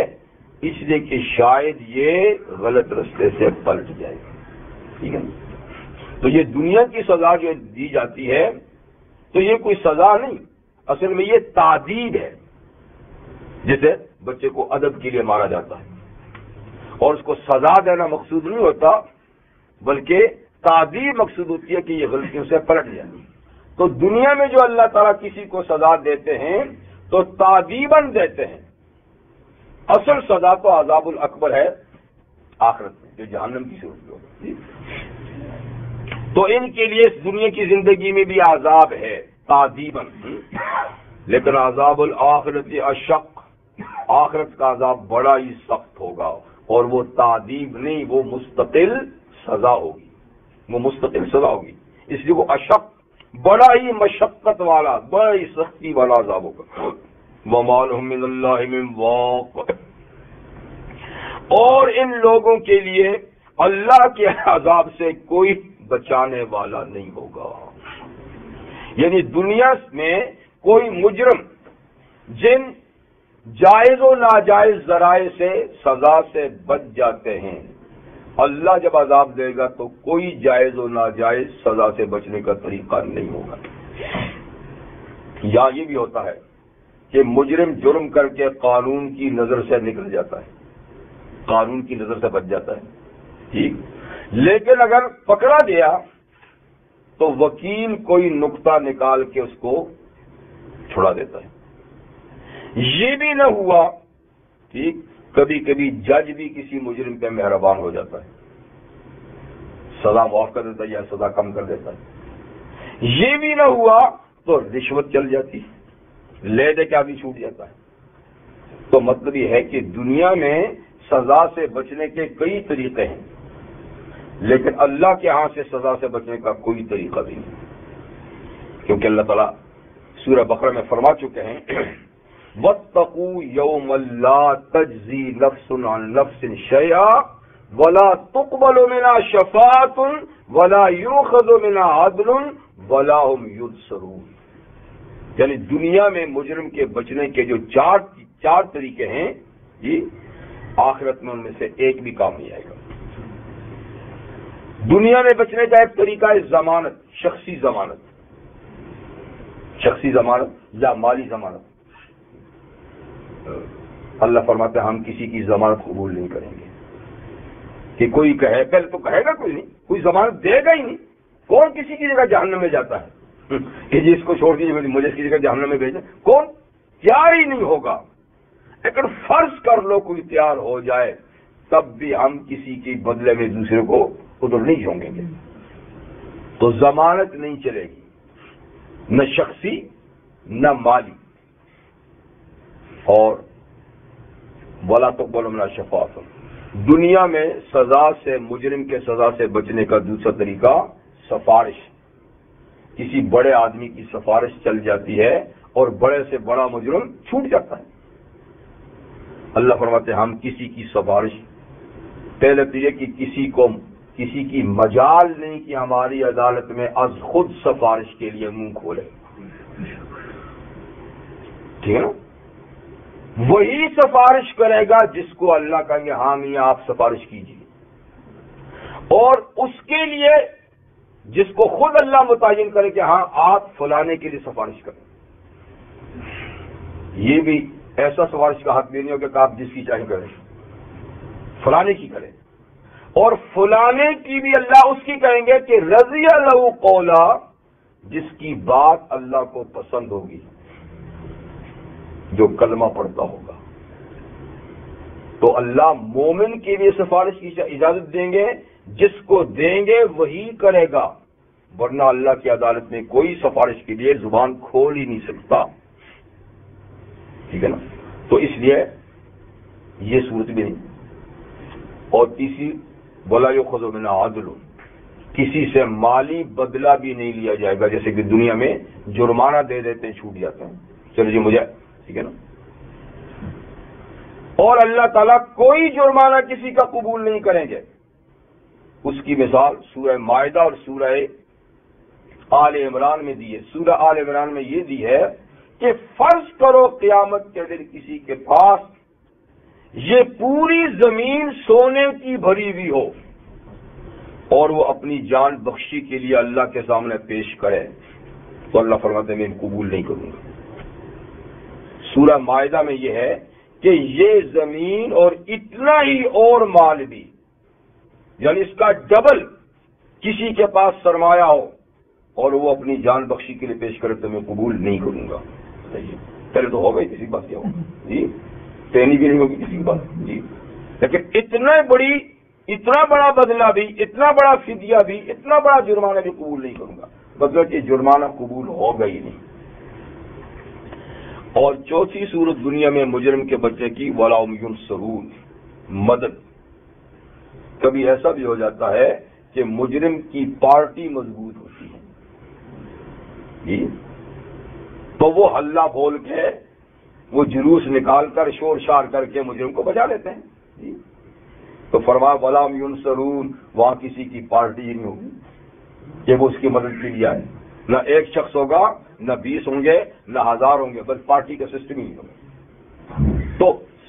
اس لیے کہ شاید یہ غلط رستے سے پلٹ جائے، ٹھیک ہے۔ تو یہ دنیا کی سزا جو دی جاتی ہے تو یہ کوئی سزا نہیں، اصل میں یہ تعذیب ہے، جسے بچے کو ادب کے لیے مارا جاتا ہے، اور اس کو سزا دینا مقصود نہیں ہوتا بلکہ تعذیب مقصود ہوتی ہے کہ یہ غلطیوں سے پلٹ جائے۔ تو دنیا میں جو اللہ تعالیٰ کسی کو سزا دیتے ہیں تو تعذیباً دیتے ہیں، اصل سزا تو عذاب الاکبر ہے آخرت میں۔ جو جہنم کی صورت میں ہوگا. تو ان کے لیے اس دنیا کی زندگی میں بھی عذاب ہے تعذیباً، لیکن عذاب الآخرت اشق، آخرت کا عذاب بڑا ہی سخت ہوگا، اور وہ تعذیب نہیں، وہ مستقل سزا ہوگی، وہ مستقل سزا ہوگی. اس لیے وہ اشق، بڑا ہی مشقت والا، بڑا ہی سختی والا عذاب ہوگا. وَمَا لَهُم مِّنَ اللَّهِ مِن وَاقٍ، اور ان لوگوں کے لیے اللہ کے عذاب سے کوئی بچانے والا نہیں ہوگا. یعنی دنیا میں کوئی مجرم جن جائز و ناجائز ذرائع سے سزا سے بچ جاتے ہیں، اللہ جب عذاب دے گا تو کوئی جائز و ناجائز سزا سے بچنے کا طریقہ نہیں ہوگا. یا یہ بھی ہوتا ہے کہ مجرم جرم کر کے قانون کی نظر سے نکل جاتا ہے، قانون کی نظر سے بچ جاتا ہے، ٹھیک، لیکن اگر پکڑا گیا تو وکیل کوئی نقطہ نکال کے اس کو چھڑا دیتا ہے. یہ بھی نہ ہوا، ٹھیک، کبھی کبھی جج بھی کسی مجرم پہ مہربان ہو جاتا ہے، سزا معاف کر دیتا ہے یا سزا کم کر دیتا ہے. یہ بھی نہ ہوا تو رشوت چل جاتی، لے دے کے آدمی چھوٹ جاتا ہے. تو مطلب یہ ہے کہ دنیا میں سزا سے بچنے کے کئی طریقے ہیں، لیکن اللہ کے ہاں سے سزا سے بچنے کا کوئی طریقہ بھی نہیں، کیونکہ اللہ تعالیٰ سورہ بقرہ میں فرما چکے ہیں وَاتَّقُوا يَوْمًا لَا تَجْزِي نَفْسٌ عَن نَفْسٍ شَيْئًا وَلَا تُقْبَلُ مِنْهَا شَفَاعَةٌ وَلَا يُؤْخَذُ مِنْهَا عَدْلٌ وَلَا هُمْ يُنصَرُونَ. یعنی دنیا میں مجرم کے بچنے کے جو چار طریقے ہیں، یہ آخرت میں ان میں سے ایک بھی کام نہیں آئے گا. دنیا میں بچنے کا ایک طریقہ ہے ضمانت، شخصی ضمانت یا مالی ضمانت. اللہ فرماتے ہیں ہم کسی کی ضمانت قبول نہیں کریں گے. کہ کوئی کہے، پہلے تو کہے گا کوئی نہیں، کوئی ضمانت دے گا ہی نہیں. کون کسی کی جگہ جہنم میں جاتا ہے کہ جی اس کو چھوڑ دیجیے مجھے اس کی جگہ جہنم میں بھیجیں؟ کون؟ تیار ہی نہیں ہوگا. اگر فرض کر لو کوئی تیار ہو جائے تب بھی ہم کسی کے بدلے میں دوسرے کو ادھر نہیں جھونکیں گے. تو ضمانت نہیں چلے گی، نہ شخصی نہ مالی. اور ولا تقبل منها شفاعۃ، دنیا میں سزا سے، مجرم کے سزا سے بچنے کا دوسرا طریقہ سفارش. کسی بڑے آدمی کی سفارش چل جاتی ہے اور بڑے سے بڑا مجرم چھوٹ جاتا ہے. اللہ فرماتے ہیں ہم کسی کی سفارش، پہلے تو یہ کہ کسی کی مجال نہیں کہ ہماری عدالت میں از خود سفارش کے لیے منہ کھولے، ٹھیک ہے نا. وہی سفارش کرے گا جس کو اللہ کہیں گے ہاں میاں آپ سفارش کیجیے، اور اس کے لیے جس کو خود اللہ متعین کرے کہ ہاں آپ فلانے کے لیے سفارش کریں. یہ بھی ایسا سفارش کا حق بھی نہیں ہوگا کہ آپ جس کی چاہے کریں، فلانے کی کریں. اور فلانے کی بھی اللہ اس کی کہیں گے کہ رضی له قولا، جس کی بات اللہ کو پسند ہوگی، جو کلمہ پڑھتا ہوگا. تو اللہ مومن کے لیے سفارش کی اجازت دیں گے، جس کو دیں گے وہی کرے گا، ورنہ اللہ کی عدالت میں کوئی سفارش کے لیے زبان کھول ہی نہیں سکتا، ٹھیک ہے نا. تو اس لیے یہ صورت بھی نہیں. اور تیسری وَلَا يُؤْخَذُ مِنْهَا عَدْلٌ، کسی سے مالی بدلہ بھی نہیں لیا جائے گا. جیسے کہ دنیا میں جرمانہ دے دیتے ہیں، چھوٹ جاتے ہیں، چلو جی مجھے، ٹھیک ہے نا. اور اللہ تعالیٰ کوئی جرمانہ کسی کا قبول نہیں کریں گے. اس کی مثال سورہ مائدہ اور سورہ آل عمران میں دی ہے. سورہ آل عمران میں یہ دی ہے کہ فرض کرو قیامت کے دن کسی کے پاس یہ پوری زمین سونے کی بھری ہوئی ہو اور وہ اپنی جان بخشی کے لیے اللہ کے سامنے پیش کرے، تو اللہ فرماتے ہیں میں قبول نہیں کروں گا. سورہ مائدہ میں یہ ہے کہ یہ زمین اور اتنا ہی اور مال بھی، یعنی اس کا ڈبل کسی کے پاس سرمایہ ہو اور وہ اپنی جان بخشی کے لیے پیش کرے تو میں قبول نہیں کروں گا. پہلے تو ہوگا ہی، کسی بات کیا ہوگا جی، تینی بھی نہیں ہوگی کسی کی بات جی. لیکن اتنا بڑی اتنا بڑا بدلہ بھی، اتنا بڑا فدیہ بھی، اتنا بڑا جرمانہ بھی قبول نہیں کروں گا، مطلب کہ جرمانہ قبول ہوگا ہی نہیں۔ اور چوتھی صورت دنیا میں مجرم کے بچے کی وَلَا هُمْ يُنصَرُونَ، مدد۔ کبھی ایسا بھی ہو جاتا ہے کہ مجرم کی پارٹی مضبوط ہوتی ہے جی، تو وہ ہلہ بول کے، وہ جلوس نکال کر، شور شار کر کے مجرم کو بچا لیتے ہیں جی۔ تو فرمایا وَلَا هُمْ يُنصَرُونَ، وہاں کسی کی پارٹی ہی نہیں ہوگی کہ وہ اس کی مدد کے لیے آئے، نہ ایک شخص ہوگا، نہ 20 ہوں گے، نہ 1000 ہوں گے، بس پارٹی کا سسٹم ہی نہیں ہوگا۔ تو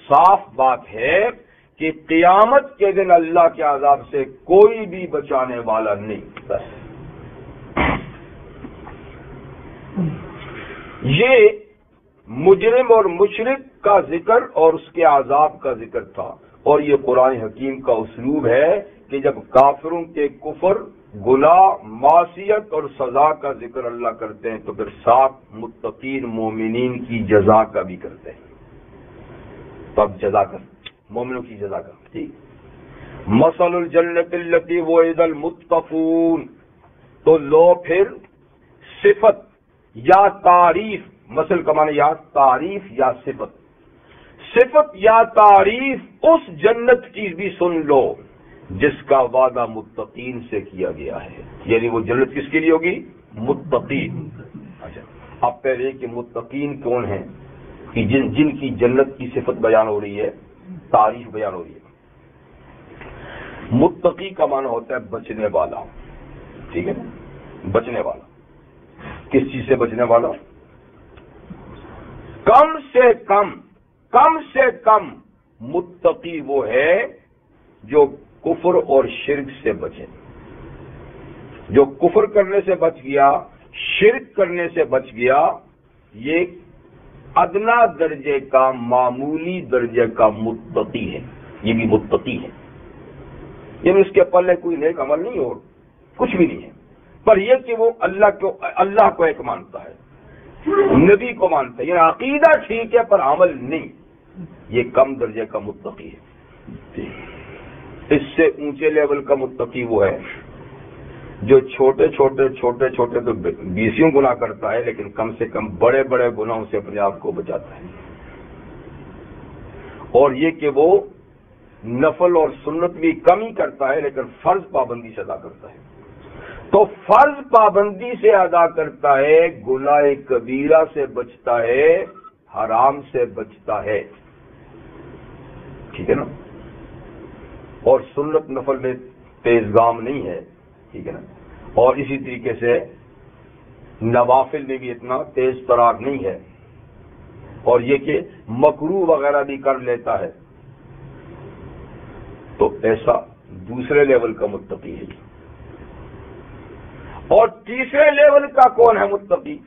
صاف بات ہے کہ قیامت کے دن اللہ کے عذاب سے کوئی بھی بچانے والا نہیں۔ بس یہ مجرم اور مشرک کا ذکر اور اس کے عذاب کا ذکر تھا، اور یہ قرآن حکیم کا اسلوب ہے کہ جب کافروں کے کفر، گناہ، معصیت اور سزا کا ذکر اللہ کرتے ہیں تو پھر ساتھ متقین مومنین کی جزا کا بھی کرتے ہیں۔ تو اب جزا کا، مومنوں کی جزا کا، ٹھیک۔ مثل الجنت التی وعد المتقون، تو لو پھر صفت یا تعریف، مثل کا معنی یا تعریف یا صفت، صفت یا تعریف اس جنت کی بھی سن لو جس کا وعدہ متقین سے کیا گیا ہے، یعنی وہ جنت کس کے لیے ہوگی؟ متقین۔ اچھا، اب پہلے کہ متقین کون ہیں کہ جن کی جنت کی صفت بیان ہو رہی ہے، تعریف بیان ہو رہی ہے۔ متقی کا معنی ہوتا ہے بچنے والا، ٹھیک ہے، بچنے والا۔ کس چیز سے بچنے والا؟ کم سے کم متقی وہ ہے جو کفر اور شرک سے بچے، جو کفر کرنے سے بچ گیا، شرک کرنے سے بچ گیا، یہ ادنا درجے کا، معمولی درجے کا متقی ہے، یہ بھی متقی ہے، یعنی اس کے پلے کوئی نیک عمل نہیں اور کچھ بھی نہیں ہے، پر یہ کہ وہ اللہ کو ایک مانتا ہے، نبی کو مانتا ہے، یعنی عقیدہ ٹھیک ہے پر عمل نہیں، یہ کم درجے کا متقی ہے۔ اس سے اونچے لیول کا متقی وہ ہے جو چھوٹے چھوٹے تو 20 گناہ کرتا ہے، لیکن کم سے کم بڑے بڑے گناہوں سے اپنے آپ کو بچاتا ہے، اور یہ کہ وہ نفل اور سنت بھی کم ہی کرتا ہے لیکن فرض پابندی سے ادا کرتا ہے۔ تو فرض پابندی سے ادا کرتا ہے، گناہ کبیرہ سے بچتا ہے، حرام سے بچتا ہے، ٹھیک ہے نا، اور سنت نفل میں تیز گام نہیں ہے، ٹھیک ہے نا، اور اسی طریقے سے نوافل میں بھی اتنا تیز تراک نہیں ہے، اور یہ کہ مکروہ وغیرہ بھی کر لیتا ہے، تو ایسا دوسرے لیول کا متقی ہے۔ اور تیسرے لیول کا کون ہے متقی؟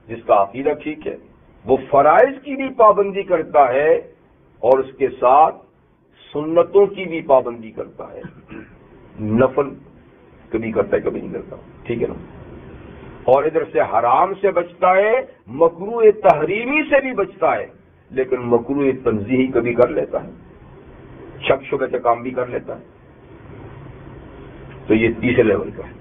جس کا عقیدہ ٹھیک ہے، وہ فرائض کی بھی پابندی کرتا ہے اور اس کے ساتھ سنتوں کی بھی پابندی کرتا ہے، نفل کبھی کرتا ہے کبھی نہیں کرتا، ٹھیک ہے نا، اور ادھر سے حرام سے بچتا ہے، مکروہ تحریمی سے بھی بچتا ہے، لیکن مکروہ تنزیہی کبھی کر لیتا ہے، شک شبہ کا کام بھی کر لیتا ہے، تو یہ تیسرے لیول کا ہے،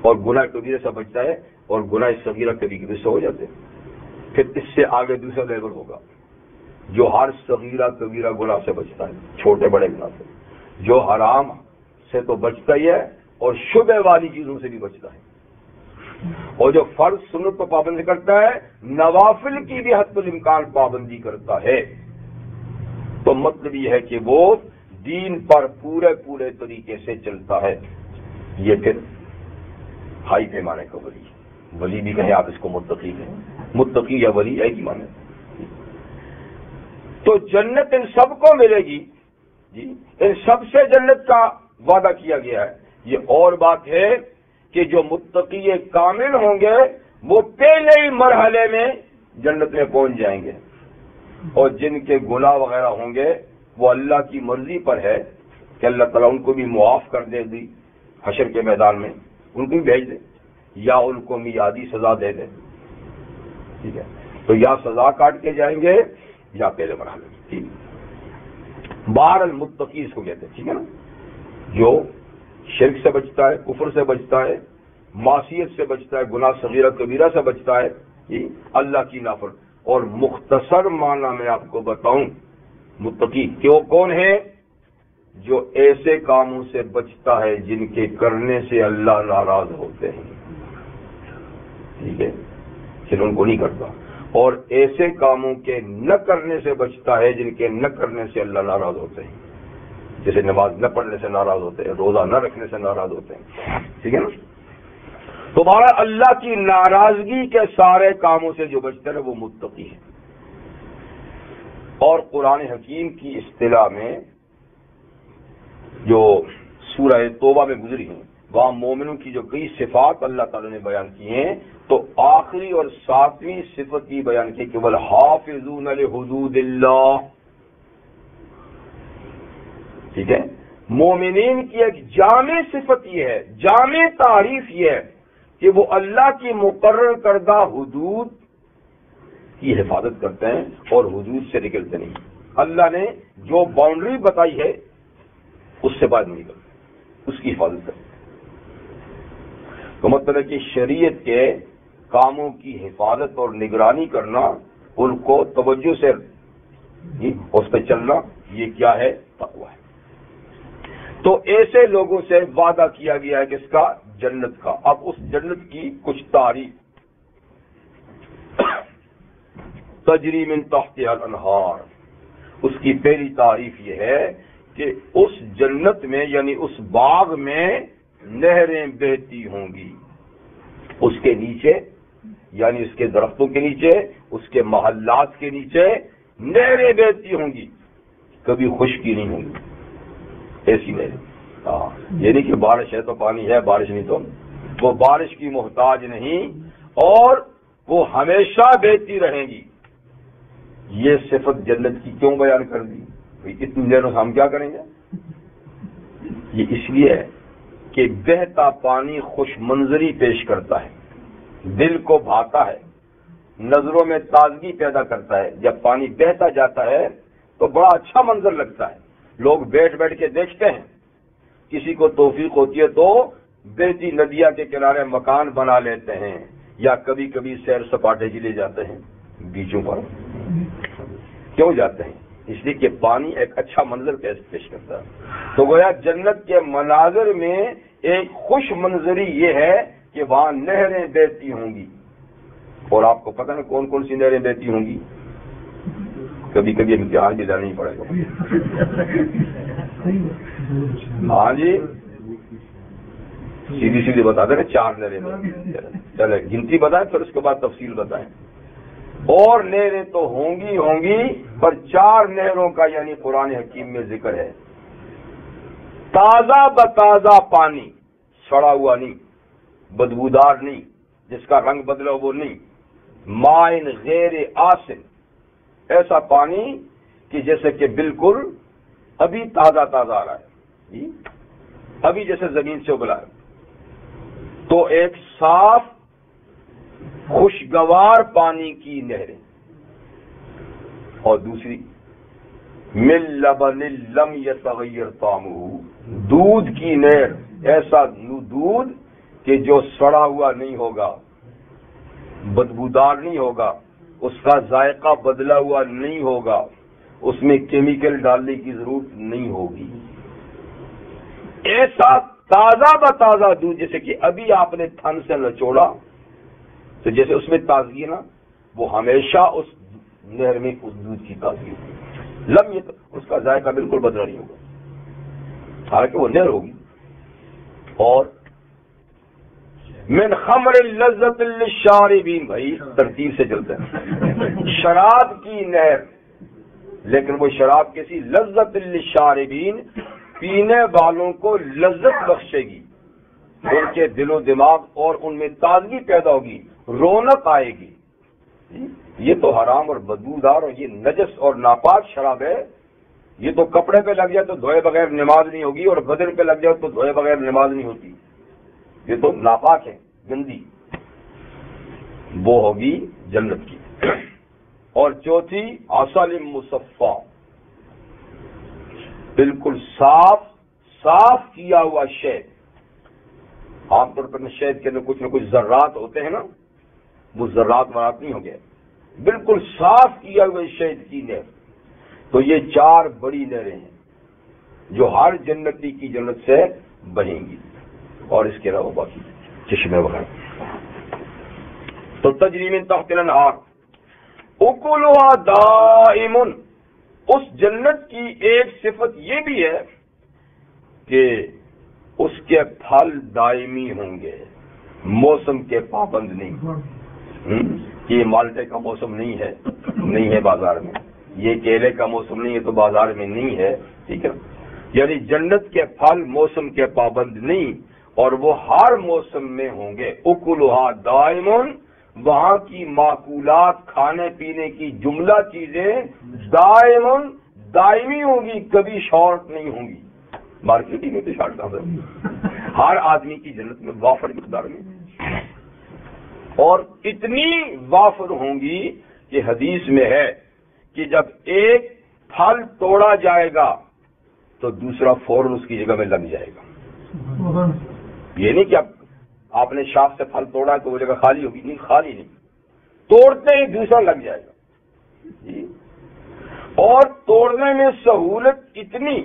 اور گناہ کبیرہ سے بچتا ہے، اور گناہ صغیرہ کبھی کبھی سے ہو جاتے ہیں۔ پھر اس سے آگے دوسرا لیول ہوگا جو ہر صغیرہ کبیرہ گناہ سے بچتا ہے، چھوٹے بڑے گناہ سے، جو حرام سے تو بچتا ہی ہے اور شبہ والی چیزوں سے بھی بچتا ہے، اور جو فرض سنت پر پابندی کرتا ہے، نوافل کی بھی حد الامکان پابندی کرتا ہے۔ تو مطلب یہ ہے کہ وہ دین پر پورے طریقے سے چلتا ہے، یہ پھر ہائی پیمانے کا ولی بھی کہیں آپ اس کو متقی کہیں، متقی یا ولی ایک ہی مانے۔ تو جنت ان سب کو ملے گی جی، ان سب سے جنت کا وعدہ کیا گیا ہے۔ یہ اور بات ہے کہ جو متقی کامل ہوں گے وہ پہلے ہی مرحلے میں جنت میں پہنچ جائیں گے، اور جن کے گناہ وغیرہ ہوں گے وہ اللہ کی مرضی پر ہے کہ اللہ تعالیٰ ان کو بھی معاف کر دے دی، حشر کے میدان میں ان کو بھی بھیج دے، یا ان کو میعادی سزا دے دے، ٹھیک ہے، تو یا سزا کاٹ کے جائیں گے یا پہلے مرحلے میں، ٹھیک۔ بہر المتقی اس کو کہتے ہیں، ٹھیک ہے نا، جو شرک سے بچتا ہے، کفر سے بچتا ہے، معصیت سے بچتا ہے، گناہ صغیرہ کبیرہ سے بچتا ہے، یہ اللہ کی نافرمانی۔ اور مختصر معنی میں آپ کو بتاؤں متقی کہ وہ کون ہے؟ جو ایسے کاموں سے بچتا ہے جن کے کرنے سے اللہ ناراض ہوتے ہیں، ٹھیک ہے، پھر ان کو نہیں کرتا، اور ایسے کاموں کے نہ کرنے سے بچتا ہے جن کے نہ کرنے سے اللہ ناراض ہوتے ہیں، جیسے نماز نہ پڑھنے سے ناراض ہوتے ہیں، روزہ نہ رکھنے سے ناراض ہوتے ہیں، ٹھیک ہے نا۔ تمہارا اللہ کی ناراضگی کے سارے کاموں سے جو بچتا ہے وہ متقی ہے۔ اور قرآن حکیم کی اصطلاح میں جو سورہ توبہ میں گزری ہیں وہاں مومنوں کی جو کئی صفات اللہ تعالی نے بیان کی ہیں، تو آخری اور 7ویں صفت کی بیان کی کہ والحافظون لحدود اللہ، ٹھیک ہے۔ مومنین کی ایک جامع صفت یہ ہے، جامع تعریف یہ ہے کہ وہ اللہ کی مقرر کردہ حدود کی حفاظت کرتے ہیں اور حدود سے نکلتے نہیں۔ اللہ نے جو باؤنڈری بتائی ہے اس سے باہر نہیں نکلتے، اس کی حفاظت کرتے ہیں۔ تو مطلب ہے کہ شریعت کے کاموں کی حفاظت اور نگرانی کرنا، ان کو توجہ سے اس پہ چلنا، یہ کیا ہے؟ تقویٰ ہے۔ تو ایسے لوگوں سے وعدہ کیا گیا ہے کس کا؟ جنت کا۔ اب اس جنت کی کچھ تعریف، تجری من تحتها الانہار، اس کی پہلی تعریف یہ ہے کہ اس جنت میں یعنی اس باغ میں نہریں بہتی ہوں گی، اس کے نیچے یعنی اس کے درختوں کے نیچے، اس کے محلات کے نیچے نہریں بہتی ہوں گی، کبھی خشکی نہیں ہوگی، ایسی نہریں۔ ہاں، یہ نہیں کہ بارش ہے تو پانی ہے، بارش نہیں تو وہ بارش کی محتاج نہیں، اور وہ ہمیشہ بہتی رہیں گی۔ یہ صفت جنت کی کیوں بیان کر دی؟ اتنی دیر میں ہم کیا کریں گے؟ یہ اس لیے ہے کہ بہتا پانی خوش منظری پیش کرتا ہے، دل کو بھاتا ہے، نظروں میں تازگی پیدا کرتا ہے۔ جب پانی بہتا جاتا ہے تو بڑا اچھا منظر لگتا ہے، لوگ بیٹھ بیٹھ کے دیکھتے ہیں، کسی کو توفیق ہوتی ہے تو بہتی ندیاں کے کنارے مکان بنا لیتے ہیں، یا کبھی کبھی سیر سپاٹے کے لیے جاتے ہیں بیچوں پر۔ کیوں جاتے ہیں؟ اس لیے کہ پانی ایک اچھا منظر پیش کرتا ہے۔ تو گویا جنت کے مناظر میں ایک خوش منظری یہ ہے کہ وہاں نہریں بہتی ہوں گی، اور آپ کو پتہ ہے کون کون سی نہریں بہتی ہوں گی؟ کبھی کبھی امتحان بھی لینا ہی پڑے گا۔ ہاں جی، سیدھی سیدھی بتا دیں، 4 نہریں، چلے گنتی بتائیں پھر اس کے بعد تفصیل بتائیں۔ اور نہریں تو ہوں گی پر 4 نہروں کا یعنی قرآن حکیم میں ذکر ہے۔ تازہ بتازہ پانی، سڑا ہوا نہیں، بدبودار نہیں، جس کا رنگ بدلا وہ نہیں، مائن غیر آسن، ایسا پانی کہ جیسے کہ بالکل ابھی تازہ تازہ آ رہا ہے، ابھی جیسے زمین سے ابلا ہے۔ تو ایک صاف خوشگوار پانی کی نہریں، اور دوسری من لبن لم یتغیر طعمہ، دودھ کی نہر، ایسا دودھ کہ جو سڑا ہوا نہیں ہوگا، بدبودار نہیں ہوگا، اس کا ذائقہ بدلا ہوا نہیں ہوگا، اس میں کیمیکل ڈالنے کی ضرورت نہیں ہوگی، ایسا تازہ بتازہ دودھ جیسے کہ ابھی آپ نے تھن سے نچوڑا، تو جیسے اس میں تازگی نا، وہ ہمیشہ اس نہر میں اس دودھ کی تازگی ہوگی، لم یہ اس کا ذائقہ بالکل بدلا نہیں ہوگا، حالانکہ وہ نہر ہوگی۔ اور من خمر لذت للشاربین، بھائی ترتیب سے چلتے ہیں، شراب کی نہر، لیکن وہ شراب کیسی؟ لذت للشاربین، پینے والوں کو لذت بخشے گی، ان کے دل و دماغ اور ان میں تازگی پیدا ہوگی، رونق آئے گی۔ یہ تو حرام اور بدبودار اور یہ نجس اور ناپاک شراب ہے، یہ تو کپڑے پہ لگ جائے تو دھوئے بغیر نماز نہیں ہوگی، اور بدن پہ لگ جائے تو دھوئے بغیر نماز نہیں ہوتی، یہ تو ناپاک ہے، گندی، وہ ہوگی جنت کی۔ اور چوتھی عسل مصفا، بالکل صاف کیا ہوا شہد. عام طور پر شہد کے اندر کچھ نہ کچھ ذرات ہوتے ہیں نا، وہ ذرات مرات نہیں ہو گئے، بالکل صاف کیا ہوا شہد کی نہر. تو یہ 4 بڑی نہریں ہیں جو ہر جنتی کی جنت سے بہیں گی، اور اس کے علاوہ باقی چشمے وغیرہ. تو تجری من تحت الانہار اکلها دائم. اس جنت کی ایک صفت یہ بھی ہے کہ اس کے پھل دائمی ہوں گے، موسم کے پابند نہیں. یہ مالٹے کا موسم نہیں ہے بازار میں، یہ کیلے کا موسم نہیں ہے تو بازار میں نہیں ہے. ٹھیک ہے، یعنی جنت کے پھل موسم کے پابند نہیں، اور وہ ہر موسم میں ہوں گے. اکلها دائم، وہاں کی معقولات، کھانے پینے کی جملہ چیزیں دائمی ہوں گی، کبھی شارٹ نہیں ہوں گی. مارکیٹنگ میں تو شارٹ کہاں ہے؟ ہر آدمی کی جنت میں وافر مقدار میں، اور اتنی وافر ہوں گی کہ حدیث میں ہے کہ جب ایک پھل توڑا جائے گا تو دوسرا فوراً اس کی جگہ میں لگ جائے گا. یہ نہیں کہ آپ نے شاخ سے پھل توڑا تو وہ جگہ خالی ہوگی، نہیں، خالی نہیں، توڑتے ہی دوسرا لگ جائے گا جی. اور توڑنے میں سہولت اتنی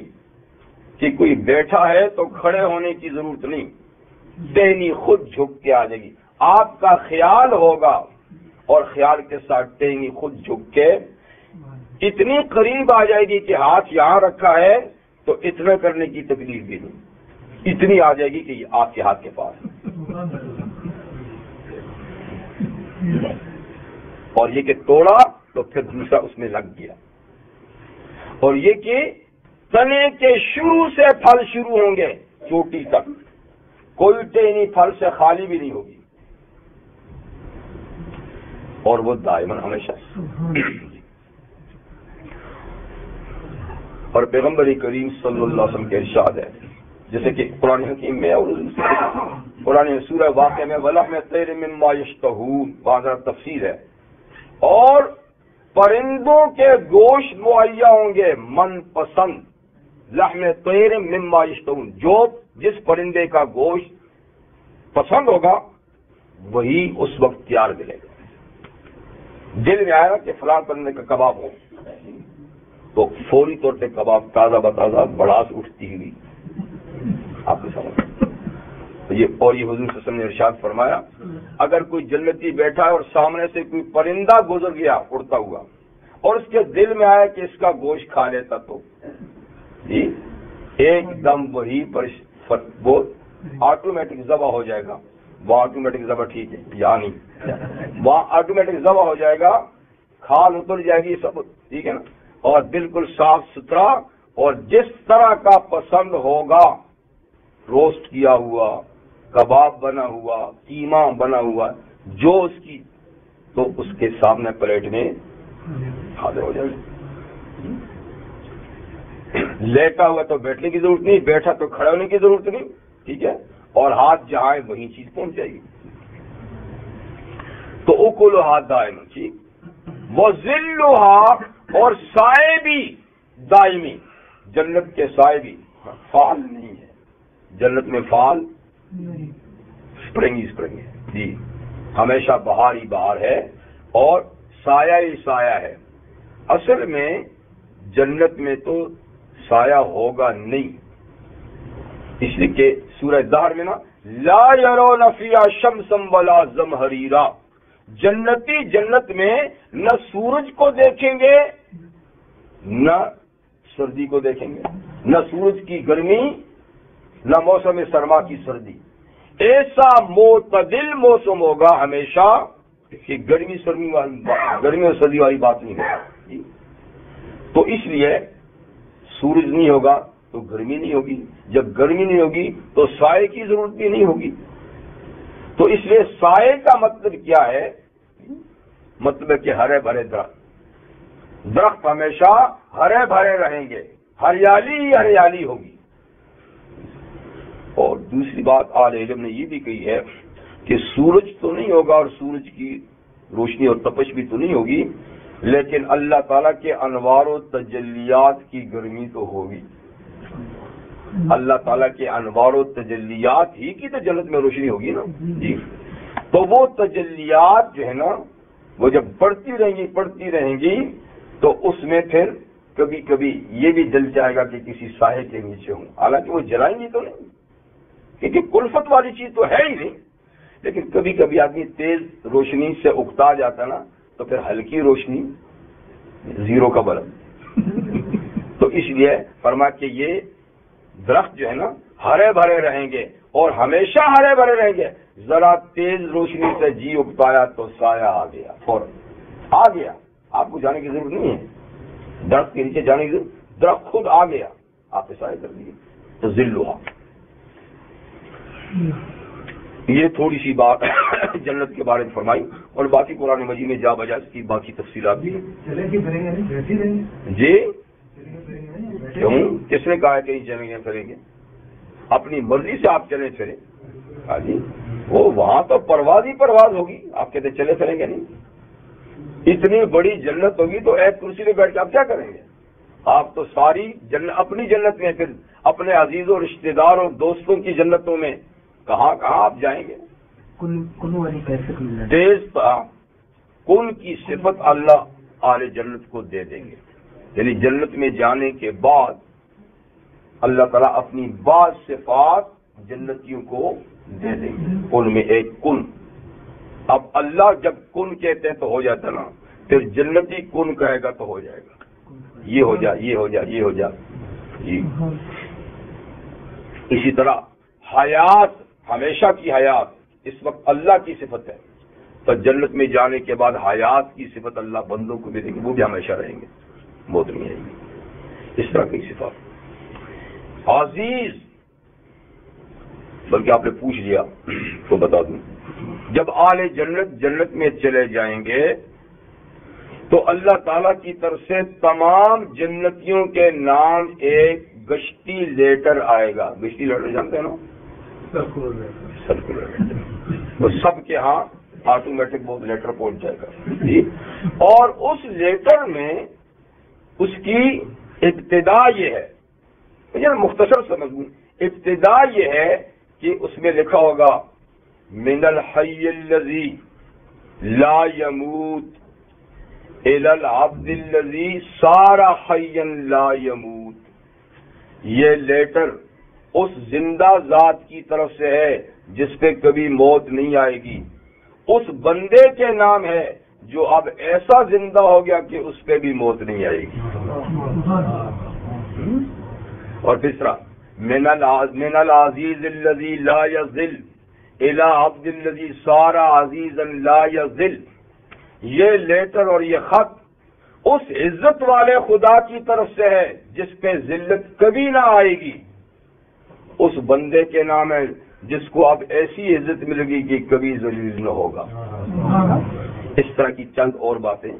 کہ کوئی بیٹھا ہے تو کھڑے ہونے کی ضرورت نہیں، ٹہنی خود جھک کے آ جائے گی. آپ کا خیال ہوگا اور خیال کے ساتھ ٹہنی خود جھک کے اتنی قریب آ جائے گی کہ ہاتھ یہاں رکھا ہے تو اتنا کرنے کی تکلیف بھی نہیں، اتنی آ جائے گی کہ یہ آپ کے ہاتھ کے پاس. اور یہ کہ توڑا تو پھر دوسرا اس میں لگ گیا. اور یہ کہ تنے کے شروع سے پھل شروع ہوں گے چوٹی تک، کوئی ٹہنی پھل سے خالی بھی نہیں ہوگی، اور وہ دائماً ہمیشہ. اور پیغمبر کریم صلی اللہ علیہ وسلم کے ارشاد ہے، جیسے کہ قرآن حکیم میں اور قرآن سورہ واقعہ میں وَلَحْمِ طَيْرٍ مِّمَّا يَشْتَهُونَ بازار تفسیر ہے. اور پرندوں کے گوشت مہیا ہوں گے من پسند، لحم طیر مما یشتہون، جو جس پرندے کا گوشت پسند ہوگا وہی اس وقت تیار ملے گا. دل میں آیا کہ فلاں پرندے کا کباب ہو تو فوری طور پہ کباب تازہ بتازہ بڑاس اٹھتی ہوئی آپ کو سمجھ. اور یہ حضور صلی اللہ علیہ وسلم نے ارشاد فرمایا، اگر کوئی جنتی بیٹھا ہے اور سامنے سے کوئی پرندہ گزر گیا اڑتا ہوا اور اس کے دل میں آیا کہ اس کا گوشت کھا لیتا تو جی ایک دم وہی وہ آٹومیٹک ذبح ہو جائے گا. وہ آٹومیٹک ذبح ٹھیک ہے یا نہیں، وہاں آٹومیٹک ذبح ہو جائے گا، کھال اتر جائے گی سب، ٹھیک ہے نا، اور بالکل صاف ستھرا، اور جس طرح کا پسند ہوگا، روسٹ کیا ہوا، کباب بنا ہوا، قیمہ بنا ہوا، جو اس کی تو اس کے سامنے پلیٹ میں حاضر ہو جائے گا. لیٹا ہوا تو بیٹھنے کی ضرورت نہیں، بیٹھا تو کھڑے ہونے کی ضرورت نہیں، ٹھیک ہے، اور ہاتھ جہاں ہے وہیں چیز پہنچ جائے گی. تو اکلھا دائم، ٹھیک، وظلھا، اور سائے بھی دائمی. جنت کے سائے بھی فعال نہیں ہے، جنت میں فعال اسپرنگ ہے جی، ہمیشہ بہار ہی بہار ہے اور سایہ ہی سایہ ہے. اصل میں جنت میں تو سایہ ہوگا نہیں، اس لیے کہ سورہ دہر میں نا لا یرون فیہا شمسا ولا زمہریرا، جنتی جنت میں نہ سورج کو دیکھیں گے نہ سردی کو دیکھیں گے، نہ سورج کی گرمی نہ موسم سرما کی سردی. ایسا معتدل موسم ہوگا ہمیشہ کہ گرمی اور سردی والی بات نہیں ہوگی. تو اس لیے سورج نہیں ہوگا تو گرمی نہیں ہوگی، جب گرمی نہیں ہوگی تو سائے کی ضرورت بھی نہیں ہوگی. تو اس لیے سائے کا مطلب کیا ہے؟ مطلب ہے کہ ہرے بھرے درخت ہمیشہ ہرے بھرے رہیں گے، ہریالی ہی ہریالی ہوگی. اور دوسری بات اہل علم نے یہ بھی کہی ہے کہ سورج تو نہیں ہوگا اور سورج کی روشنی اور تپش بھی تو نہیں ہوگی، لیکن اللہ تعالیٰ کے انوار و تجلیات کی گرمی تو ہوگی. اللہ تعالیٰ کے انوار و تجلیات ہی کی تو جنت میں روشنی ہوگی نا جی. تو وہ تجلیات جو ہے نا وہ جب پڑتی رہیں گی تو اس میں پھر کبھی کبھی یہ بھی دل چاہے گا کہ کسی سائے کے نیچے ہوں، حالانکہ وہ جلائیں گی تو نہیں، کیونکہ کلفت والی چیز تو ہے ہی نہیں. لیکن کبھی کبھی آدمی تیز روشنی سے اکتا جاتا نا تو پھر ہلکی روشنی زیرو کا بلب. تو اس لیے فرما کہ یہ درخت جو ہے نا ہرے بھرے رہیں گے اور ہمیشہ ہرے بھرے رہیں گے. ذرا تیز روشنی سے جی اکتایا تو سایہ آ گیا، فوراً آ گیا، آپ کو جانے کی ضرورت نہیں ہے درخت کے نیچے جانے کی ضرورت، درخت خود آ گیا آپ نے سایہ کر دیے. تو ذلھا، یہ تھوڑی سی بات جنت کے بارے میں فرمائی، اور باقی قرآن مجید میں جا بجا اس کی باقی تفصیلات بھی. جی کیوں؟ کس نے کہا ہے کہیں چلیں گے پھریں گے؟ اپنی مرضی سے آپ چلیں پھریں. ہاں جی، وہ وہاں تو پرواز ہی پرواز ہوگی، آپ کہتے چلے پھریں گے نہیں. اتنی بڑی جنت ہوگی تو ایک کرسی پہ بیٹھ کے آپ کیا کریں گے؟ آپ تو ساری جنت اپنی جنت میں، پھر اپنے عزیزوں رشتہ داروں دوستوں کی جنتوں میں کہاں آپ جائیں گے؟ تیز کن کی صفت اللہ آل جنت کو دے دیں گے. یعنی جنت میں جانے کے بعد اللہ تعالیٰ اپنی بعض صفات جنتیوں کو دے دیں گے. ان میں ایک کن. اب اللہ جب کن کہتے ہیں تو ہو جاتا نا، پھر جنتی کن کہے گا تو ہو جائے گا. یہ ہو جا، یہ ہو جا، یہ ہو جا جی. اسی طرح حیات، ہمیشہ کی حیات اس وقت اللہ کی صفت ہے، تو جنت میں جانے کے بعد حیات کی صفت اللہ بندوں کو بھی دیں گے، وہ بھی ہمیشہ رہیں گے، موت نہیں آئے گی. اس طرح کی صفات. عزیز، بلکہ آپ نے پوچھ لیا تو بتا دوں، جب آل جنت میں چلے جائیں گے تو اللہ تعالیٰ کی طرف سے تمام جنتیوں کے نام ایک گشتی لیٹر آئے گا. گشتی لیٹر جانتے ہیں نا؟ Circular letter. تو سب کے ہاں آٹومیٹک وہ لیٹر پہنچ جائے گا جی. اور اس لیٹر میں اس کی ابتدا یہ ہے، مختصر سمجھوں، ابتدا یہ ہے کہ اس میں لکھا ہوگا من الحی الذی لا يموت الی العبد الذی صار حیا لا يموت. یہ لیٹر اس زندہ ذات کی طرف سے ہے جس پہ کبھی موت نہیں آئے گی، اس بندے کے نام ہے جو اب ایسا زندہ ہو گیا کہ اس پہ بھی موت نہیں آئے گی. اور تیسرا من العزیز الذی لا یذل الی عبد الذی صار عزیزا لا یذل. یہ لیٹر اور یہ خط اس عزت والے خدا کی طرف سے ہے جس پہ ذلت کبھی نہ آئے گی، اس بندے کے نام ہے جس کو اب ایسی عزت ملے گی کہ کبھی ذلیل نہ ہوگا. اس طرح کی چند اور باتیں،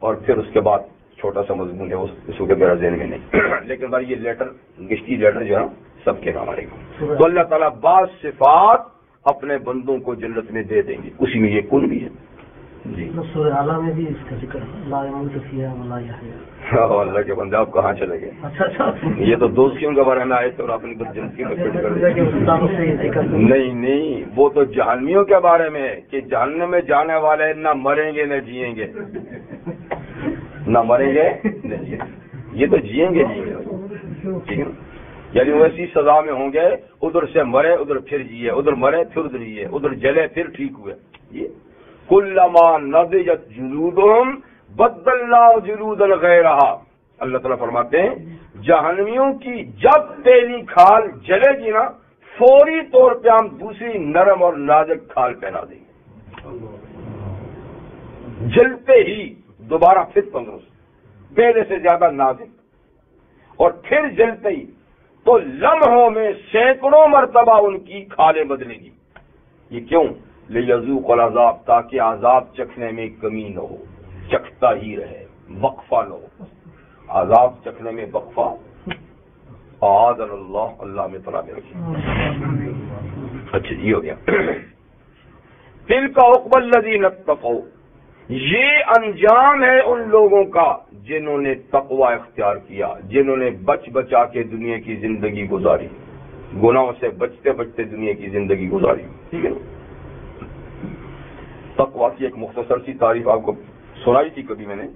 اور پھر اس کے بعد چھوٹا سا مضمون ہے اس کو میرا ذہن میں نہیں، لیکن بھائی یہ لیٹر گشتی لیٹر جو ہے سب کے نام آئے گا. تو اللہ تعالیٰ بعض صفات اپنے بندوں کو جنت میں دے دیں گے، اسی میں یہ کن بھی ہے جی. سورہ اعلیٰ میں بھی اس کا ذکر لا يموت فیہا ولا یحیا. اللہ کے بندے آپ کہاں چلے گئے؟ یہ تو دوستیوں کے بارے میں آئے تھے اور اپنی بدجنسی میں فٹ کر نہیں، وہ تو جہنمیوں کے بارے میں ہے کہ جہنم میں جانے والے نہ مریں گے نہ جئیں گے، نہ مریں گے نہ جئیں گے. یہ تو جئیں گے ٹھیک ہے، یعنی ویسی سزا میں ہوں گے، ادھر سے مرے ادھر پھر جیے، ادھر مرے پھر ادھر جیے، ادھر جلے پھر ٹھیک ہوئے. یہ کلما نضجت جلودہم بدلنا جلودا غیرہا. اللہ تعالیٰ فرماتے ہیں جہنمیوں کی جب تیلی کھال جلے گی نا، فوری طور پہ ہم دوسری نرم اور نازک کھال پہنا دیں گے. جلتے ہی دوبارہ پھر تندرست، پہلے سے زیادہ نازک، اور پھر جلتے ہی تو لمحوں میں سینکڑوں مرتبہ ان کی کھالیں بدلے گی. یہ کیوں؟ لیذوق العذاب، تاکہ عذاب چکھنے میں کمی نہ ہو، چکھتا ہی رہے، وقفہ نہ ہو. عذاب چکھنے میں وقفہ اعاذنا اللہ، اللہ میں پناہ میں رکھے. اچھا یہ ہو گیا. تلک عقبی الذین اتقوا، یہ انجام ہے ان لوگوں کا جنہوں نے تقوی اختیار کیا، جنہوں نے بچ بچا کے دنیا کی زندگی گزاری، گناہوں سے بچتے بچتے دنیا کی زندگی گزاری. ٹھیک ہے نا. تقوی کی ایک مختصر سی تعریف آپ کو سنائی تھی کبھی میں نے.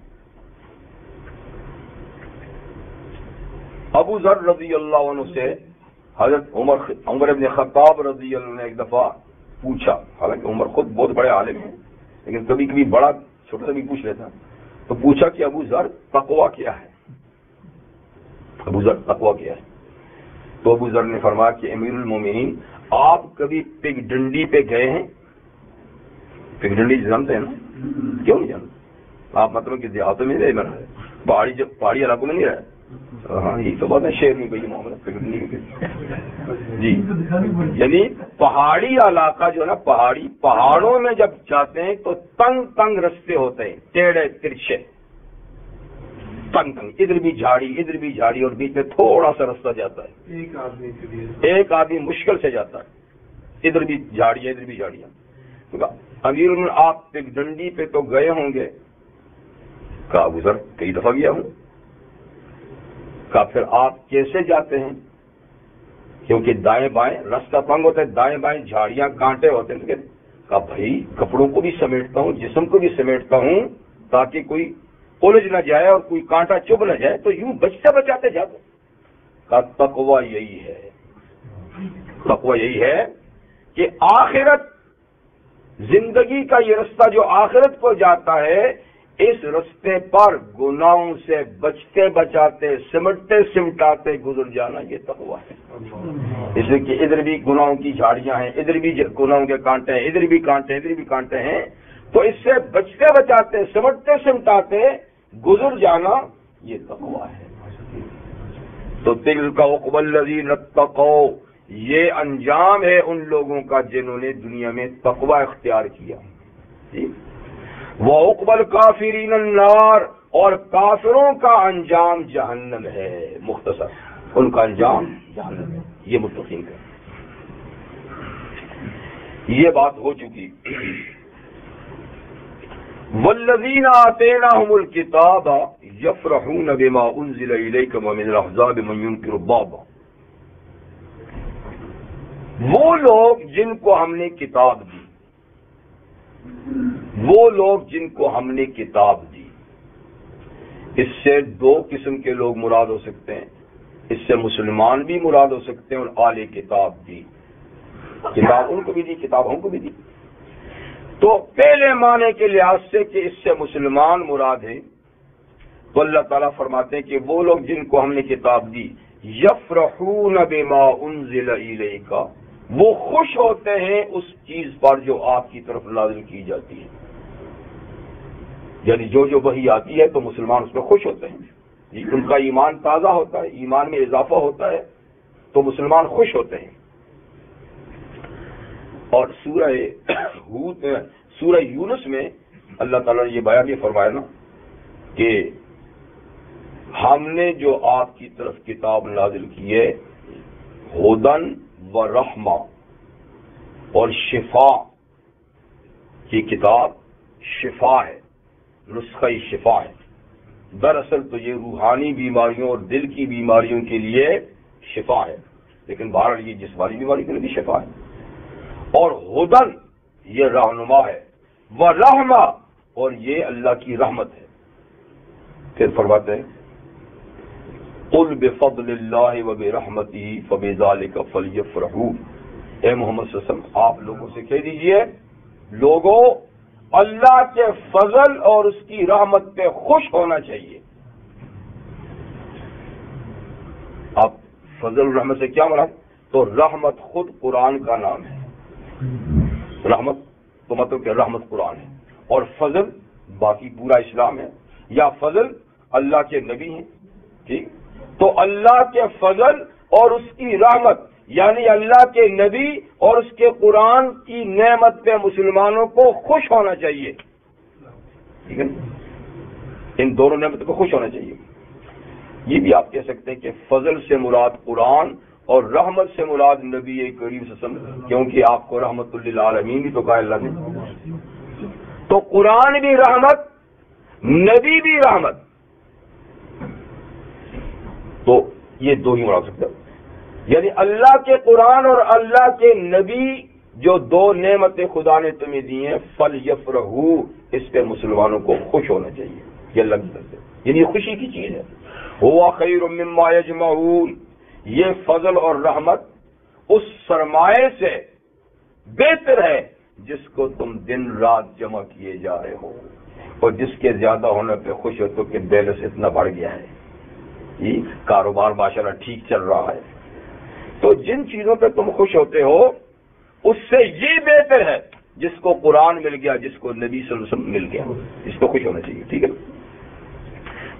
ابو ذر رضی اللہ عنہ سے حضرت عمر ابن خطاب رضی اللہ عنہ نے ایک دفعہ پوچھا، حالانکہ عمر خود بہت بڑے عالم ہیں لیکن کبھی کبھی بڑا چھوٹا سا بھی پوچھ لیتا، تو پوچھا کہ ابو ذر تقوی کیا ہے؟ ابو ذر تقوی کیا ہے؟ تو ابو ذر نے فرمایا کہ امیر المومنین آپ کبھی پگ ڈنڈی پہ گئے ہیں؟ پگ ڈنڈی جانتے ہیں نا؟ کیوں نہیں جانتے آپ؟ مطلب کہ دیہاتوں میں نہیں رہے، پہاڑی علاقوں میں نہیں رہے. ہاں یہ تو بات ہے، شہر میں کوئی معاملہ پگ ڈنڈی جی. یعنی پہاڑی علاقہ جو ہے نا، پہاڑوں میں جب جاتے ہیں تو تنگ تنگ رستے ہوتے ہیں، ٹیڑھے ترچھے تنگ، ادھر بھی جھاڑی اور بیچ میں تھوڑا سا رستہ جاتا ہے. ایک آدمی مشکل سے جاتا ہے، ادھر بھی جھاڑیاں ادھر بھی جھاڑیاں. امیر آپ پگ ڈنڈی پہ تو گئے ہوں گے؟ کہا گزر کئی دفعہ گیا ہوں. کہا پھر آپ کیسے جاتے ہیں؟ کیونکہ دائیں بائیں رستہ تنگ ہوتا ہے، دائیں بائیں جھاڑیاں کانٹے ہوتے ہیں. کہا بھائی کپڑوں کو بھی سمیٹتا ہوں، جسم کو بھی سمیٹتا ہوں تاکہ کوئی الجھ نہ جائے اور کوئی کانٹا چبھ نہ جائے، تو یوں بچتے بچاتے جاتے. کہا تقوی یہی ہے، تقوی یہی ہے کہ آخرت، زندگی کا یہ رستہ جو آخرت کو جاتا ہے، اس رستے پر گناہوں سے بچتے بچاتے، سمٹتے سمٹاتے گزر جانا، یہ تقوی ہے. اس لیے کہ ادھر بھی گناہوں کی جھاڑیاں ہیں، ادھر بھی گناہوں کے کانٹے ہیں، ادھر بھی کانٹے ہیں، ادھر بھی کانٹے ہیں، تو اس سے بچتے بچاتے، سمٹتے سمٹاتے گزر جانا، یہ تقوی ہے. تو دل کا عقبى الذين اتقوا، یہ انجام ہے ان لوگوں کا جنہوں نے دنیا میں تقوی اختیار کیا. وعقبى الكافرين النار، اور کافروں کا انجام جہنم ہے. مختصر ان کا انجام جہنم ہے. یہ متفقین ہے. یہ بات ہو چکی. والذین آتیناہم الکتاب یفرحون بما انزل الیک ومن الاحزاب من ینکر بعضہ، وہ لوگ جن کو ہم نے کتاب دی، وہ لوگ جن کو ہم نے کتاب دی. اس سے دو قسم کے لوگ مراد ہو سکتے ہیں. اس سے مسلمان بھی مراد ہو سکتے ہیں اور اہل کتاب بھی. کتاب ان کو بھی دی، کتاب ہم کو بھی دی. تو پہلے معنی کے لحاظ سے کہ اس سے مسلمان مراد ہیں، تو اللہ تعالیٰ فرماتے ہیں کہ وہ لوگ جن کو ہم نے کتاب دی، یفرحون بما انزل الیک، وہ خوش ہوتے ہیں اس چیز پر جو آپ کی طرف نازل کی جاتی ہے. یعنی جو وحی آتی ہے تو مسلمان اس میں خوش ہوتے ہیں. ان کا ایمان تازہ ہوتا ہے، ایمان میں اضافہ ہوتا ہے تو مسلمان خوش ہوتے ہیں. اور سورہ یونس میں اللہ تعالیٰ نے یہ بیان یہ فرمایا نا کہ ہم نے جو آپ کی طرف کتاب نازل کی ہے ہدن و رحمہ اور شفا، یہ کتاب شفا ہے، نسخہ شفا ہے. دراصل تو یہ روحانی بیماریوں اور دل کی بیماریوں کے لیے شفا ہے، لیکن بہرحال یہ جسمانی بیماری کے لیے بھی شفا ہے. اور ہدن یہ رہنما ہے، و رحمہ اور یہ اللہ کی رحمت ہے. پھر فرماتے ہیں قل بفضل اللہ وبرحمتہ فبذلک فلیفرحوا، اے محمد صلی اللہ علیہ وسلم آپ لوگوں سے کہہ دیجئے، لوگوں اللہ کے فضل اور اس کی رحمت پہ خوش ہونا چاہیے. اب فضل اور رحمت سے کیا مراد؟ تو رحمت خود قرآن کا نام ہے. رحمت تو مطلب کہ رحمت قرآن ہے، اور فضل باقی پورا اسلام ہے، یا فضل اللہ کے نبی ہیں. ٹھیک، تو اللہ کے فضل اور اس کی رحمت یعنی اللہ کے نبی اور اس کے قرآن کی نعمت پہ مسلمانوں کو خوش ہونا چاہیے. ٹھیک ہے، ان دونوں نعمتوں کو خوش ہونا چاہیے. یہ بھی آپ کہہ سکتے ہیں کہ فضل سے مراد قرآن اور رحمت سے مراد نبی کریم صلی اللہ علیہ وسلم، کیونکہ آپ کو رحمت للعالمین بھی تو کہا اللہ نے. تو قرآن بھی رحمت، نبی بھی رحمت، تو یہ دو ہی مراد سکتے ہیں. یعنی اللہ کے قرآن اور اللہ کے نبی جو دو نعمتیں خدا نے تمہیں دی ہیں، فَلْيَفْرَحُوا، اس پہ مسلمانوں کو خوش ہونا چاہیے. یہ اللہ کی طرف سے، یعنی خوشی کی چیز ہے. هُوَ خَيْرٌ مِّمَّا يَجْمَعُونَ، یہ فضل اور رحمت اس سرمایے سے بہتر ہے جس کو تم دن رات جمع کیے جا رہے ہو، اور جس کے زیادہ ہونے پہ خوش ہو تو کہ بیلنس اتنا بڑھ گیا ہے، یہ کاروبار ماشاءاللہ ٹھیک چل رہا ہے. تو جن چیزوں پہ تم خوش ہوتے ہو اس سے یہ بہتر ہے جس کو قرآن مل گیا، جس کو نبی صلی اللہ علیہ وسلم مل گیا، اس کو خوش ہونا چاہیے. ٹھیک ہے،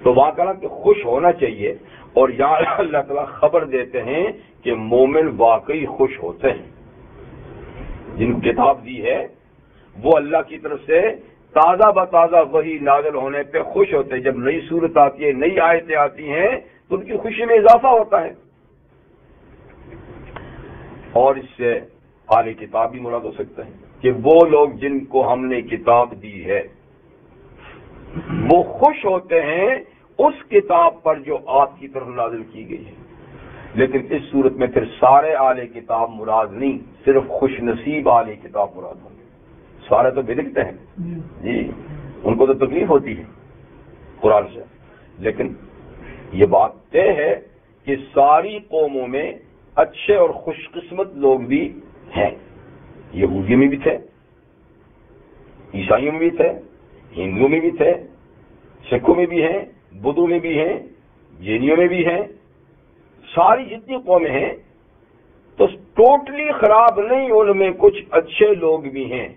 تو وہاں کہا کہ خوش ہونا چاہیے. اور یہاں اللہ تعالیٰ خبر دیتے ہیں کہ مومن واقعی خوش ہوتے ہیں. جن کتاب دی ہے وہ اللہ کی طرف سے تازہ بتازہ وحی نازل ہونے پہ خوش ہوتے ہیں. جب نئی صورت آتی ہے، نئی آیتیں آتی ہیں تو ان کی خوشی میں اضافہ ہوتا ہے. اور اس سے اہل کتاب بھی مراد ہو سکتا ہے کہ وہ لوگ جن کو ہم نے کتاب دی ہے وہ خوش ہوتے ہیں اس کتاب پر جو آپ کی طرف نازل کی گئی ہے. لیکن اس صورت میں پھر سارے اہل کتاب مراد نہیں، صرف خوش نصیب اہل کتاب مراد ہوں گے. سارے تو بھٹکتے ہیں جی، ان کو تو تکلیف ہوتی ہے قرآن سے. لیکن یہ بات طے ہے کہ ساری قوموں میں اچھے اور خوش قسمت لوگ بھی ہیں. یہودیوں میں بھی تھے، عیسائیوں میں بھی تھے، ہندوؤں میں بھی تھے، سکھوں میں بھی ہیں، بدھوں میں بھی ہیں، جینیوں میں بھی ہیں. ساری جتنی قومیں ہیں تو ٹوٹلی خراب نہیں، ان میں کچھ اچھے لوگ بھی ہیں.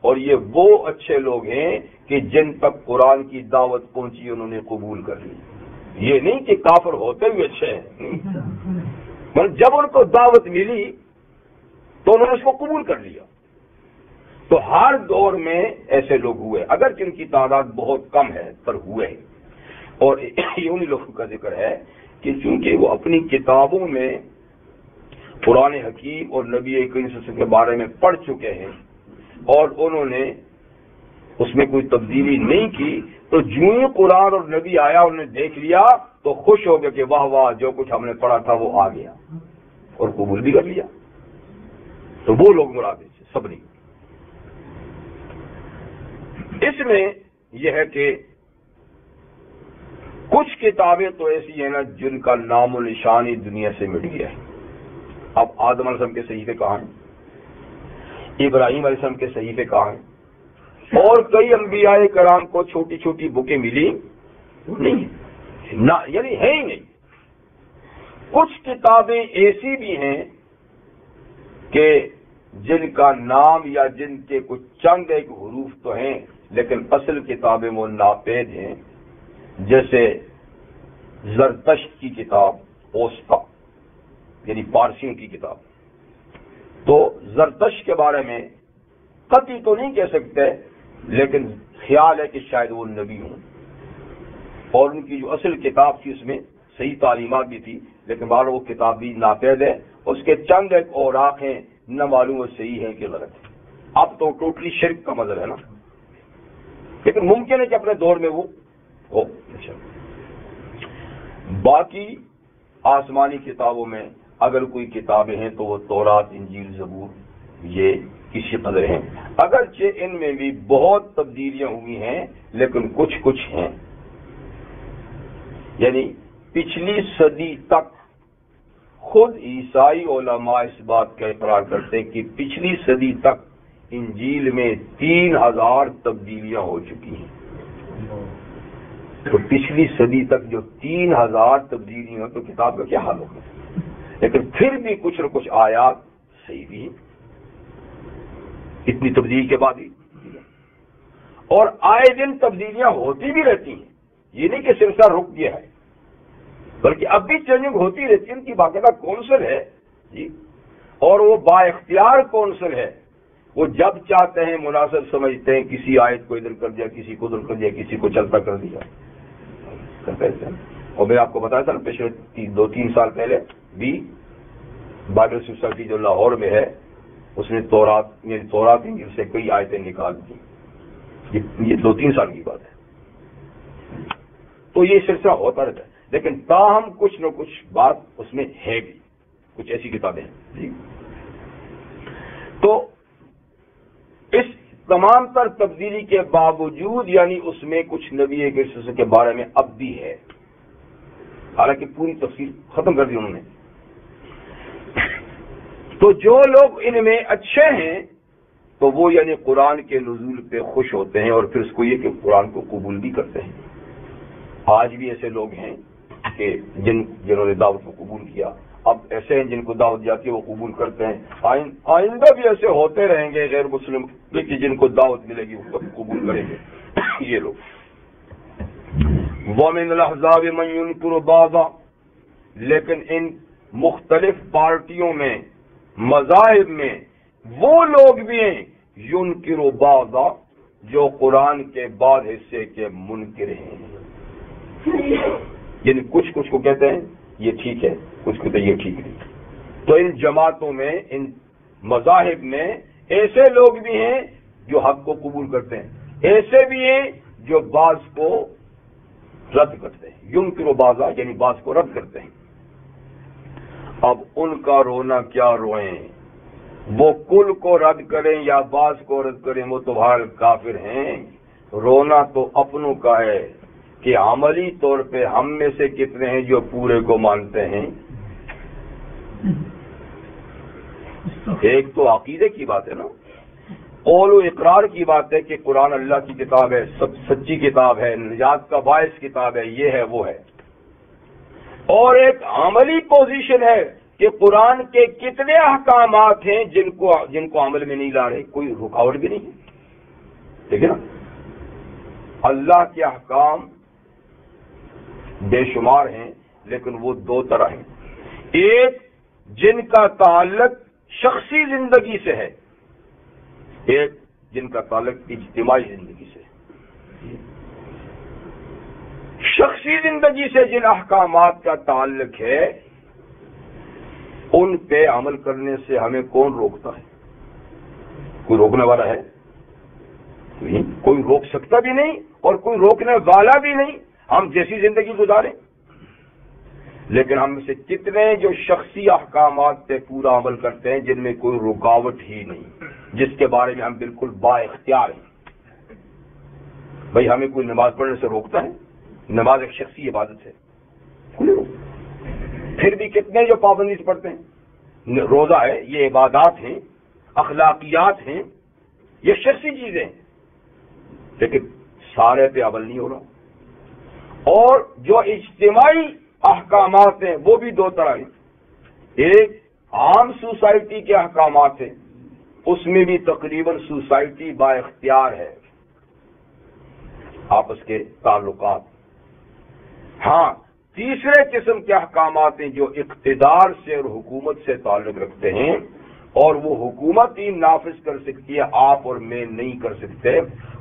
اور یہ وہ اچھے لوگ ہیں کہ جن تک قرآن کی دعوت پہنچی انہوں نے قبول کر لی. یہ نہیں کہ کافر ہوتے ہوئے اچھے ہیں، مگر جب ان کو دعوت ملی تو انہوں نے اس کو قبول کر لیا. تو ہر دور میں ایسے لوگ ہوئے، اگر جن کی تعداد بہت کم ہے پر ہوئے. اور یہ انہی لوگوں کا ذکر ہے کہ چونکہ وہ اپنی کتابوں میں قرآن حکیم اور نبی کریم صلی اللہ علیہ وسلم کے بارے میں پڑھ چکے ہیں اور انہوں نے اس میں کوئی تبدیلی نہیں کی، تو جو ہی قرآن اور نبی آیا انہوں نے دیکھ لیا تو خوش ہو گیا کہ واہ واہ، جو کچھ ہم نے پڑھا تھا وہ آ گیا، اور قبول بھی کر لیا. تو وہ لوگ مراد ہیں، سب نہیں. اس میں یہ ہے کہ کچھ کتابیں تو ایسی ہیں نا جن کا نام و نشان ہی دنیا سے مٹ گیا ہے. اب آدم علیہ السلام کے صحیفے کہاں ہیں، ابراہیم علیہ السلام کے صحیفے کہاں ہیں، اور کئی انبیاء کرام کو چھوٹی چھوٹی بکیں ملی نہیں، یعنی ہے ہی نہیں. کچھ کتابیں ایسی بھی ہیں کہ جن کا نام یا جن کے کچھ چند ایک حروف تو ہیں لیکن اصل کتابیں وہ ناپید ہیں. جیسے زرتشت کی کتاب اوسطا، یعنی پارسیوں کی کتاب. تو زرتشت کے بارے میں قطعی تو نہیں کہہ سکتے، لیکن خیال ہے کہ شاید وہ نبی ہوں، اور ان کی جو اصل کتاب تھی اس میں صحیح تعلیمات بھی تھی، لیکن بہرحال وہ کتاب بھی ناپید ہے. اس کے چند ایک اوراق ہیں، نہ معلوم وہ صحیح ہے کہ غلط ہے. اب تو ٹوٹلی شرک کا مذہب ہے نا، لیکن ممکن ہے کہ اپنے دور میں وہ ہو. باقی آسمانی کتابوں میں اگر کوئی کتابیں ہیں تو وہ تورات، انجیل، زبور، یہ کسی قدر ہیں. اگرچہ ان میں بھی بہت تبدیلیاں ہوئی ہیں لیکن کچھ ہیں. یعنی پچھلی صدی تک خود عیسائی علماء اس بات کا اقرار کرتے کہ پچھلی صدی تک انجیل میں 3000 تبدیلیاں ہو چکی ہیں. تو پچھلی صدی تک جو 3000 تبدیلیاں، تو کتاب کا کیا حال ہوگا. لیکن پھر بھی کچھ نہ کچھ آیات صحیح بھی ہیں اتنی تبدیلی کے بعد ہی. اور آئے دن تبدیلیاں ہوتی بھی رہتی ہیں، یہ نہیں کہ سلسلہ رک گیا ہے، بلکہ اب بھی چینجنگ ہوتی رہتی ہے. ان کی باقاعدہ کونسل ہے جی، اور وہ با اختیار کونسل ہے. وہ جب چاہتے ہیں مناسب سمجھتے ہیں کسی آیت کو ادھر کر دیا، کسی کو ادھر کر دیا، کسی کو چلتا کر دیا. اور میں آپ کو بتایا تھا نا پچھلے 2-3 سال پہلے بھی بائبل سوسائٹی جو لاہور میں ہے اس نے تورات انجیل سے کئی آیتیں نکال دی. یہ 2-3 سال کی بات ہے. تو یہ سلسلہ ہوتا رہتا ہے، لیکن تاہم کچھ نہ کچھ بات اس میں ہے بھی، کچھ ایسی کتابیں ہیں جی. تو اس تمام تر تبدیلی کے باوجود یعنی اس میں کچھ نبی کریم کے بارے میں اب بھی ہے، حالانکہ پوری تفصیل ختم کر دی انہوں نے. تو جو لوگ ان میں اچھے ہیں تو وہ یعنی قرآن کے نزول پہ خوش ہوتے ہیں اور پھر اس کو یہ کہ قرآن کو قبول بھی کرتے ہیں. آج بھی ایسے لوگ ہیں کہ جنہوں نے دعوت کو قبول کیا، اب ایسے ہیں جن کو دعوت جاتی ہے وہ قبول کرتے ہیں. آئندہ بھی ایسے ہوتے رہیں گے غیر مسلم کہ جن کو دعوت ملے گی وہ قبول کریں گے یہ لوگ. وَمِنَ الْأَحْزَابِ مَن يُنْكِرُ بَعْضًا، لیکن ان مختلف پارٹیوں میں، مذاہب میں وہ لوگ بھی ہیں يُنْكِرُ بَعْضًا جو قرآن کے بعض حصے کے منکر ہیں. یعنی کچھ کو کہتے ہیں یہ ٹھیک ہے، کچھ کہتے ہیں یہ ٹھیک نہیں. تو ان جماعتوں میں، ان مذاہب میں ایسے لوگ بھی ہیں جو حق کو قبول کرتے ہیں، ایسے بھی ہیں جو بعض کو رد کرتے ہیں. ينکر بعضا یعنی بعض کو رد کرتے ہیں. اب ان کا رونا کیا روئیں، وہ کل کو رد کریں یا بعض کو رد کریں، وہ تو بہر کافر ہیں. رونا تو اپنوں کا ہے کہ عملی طور پہ ہم میں سے کتنے ہیں جو پورے کو مانتے ہیں. ایک تو عقیدے کی بات ہے نا، قول و اقرار کی بات ہے کہ قرآن اللہ کی کتاب ہے، سچی کتاب ہے، نجات کا باعث کتاب ہے، یہ ہے وہ ہے. اور ایک عملی پوزیشن ہے کہ قرآن کے کتنے احکامات ہیں جن کو عمل میں نہیں لا رہے، کوئی رکاوٹ بھی نہیں ہے. ٹھیک ہے نا، اللہ کے احکام بے شمار ہیں لیکن وہ 2 طرح ہیں. ایک جن کا تعلق شخصی زندگی سے ہے، ایک جن کا تعلق اجتماعی زندگی سے. شخصی زندگی سے جن احکامات کا تعلق ہے ان پہ عمل کرنے سے ہمیں کون روکتا ہے؟ کوئی روکنے والا ہے نہیں، کوئی روک سکتا بھی نہیں اور کوئی روکنے والا بھی نہیں. ہم جیسی زندگی گزاریں. لیکن ہم میں سے کتنے جو شخصی احکامات پہ پورا عمل کرتے ہیں جن میں کوئی رکاوٹ ہی نہیں، جس کے بارے میں ہم بالکل با اختیار ہیں. بھئی ہمیں کوئی نماز پڑھنے سے روکتا ہے؟ نماز ایک شخصی عبادت ہے. پھر بھی کتنے جو پابندی سے پڑھتے ہیں. روزہ ہے، یہ عبادات ہیں، اخلاقیات ہیں، یہ شخصی چیزیں ہیں، لیکن سارے پہ عمل نہیں ہو رہا. اور جو اجتماعی احکامات ہیں وہ بھی 2 طرح ہیں. ایک عام سوسائٹی کے احکامات ہیں، اس میں بھی تقریباً سوسائٹی با اختیار ہے، آپس کے تعلقات. ہاں، تیسرے قسم کے احکامات ہیں جو اقتدار سے اور حکومت سے تعلق رکھتے ہیں اور وہ حکومت ہی نافذ کر سکتی ہے، آپ اور میں نہیں کر سکتے.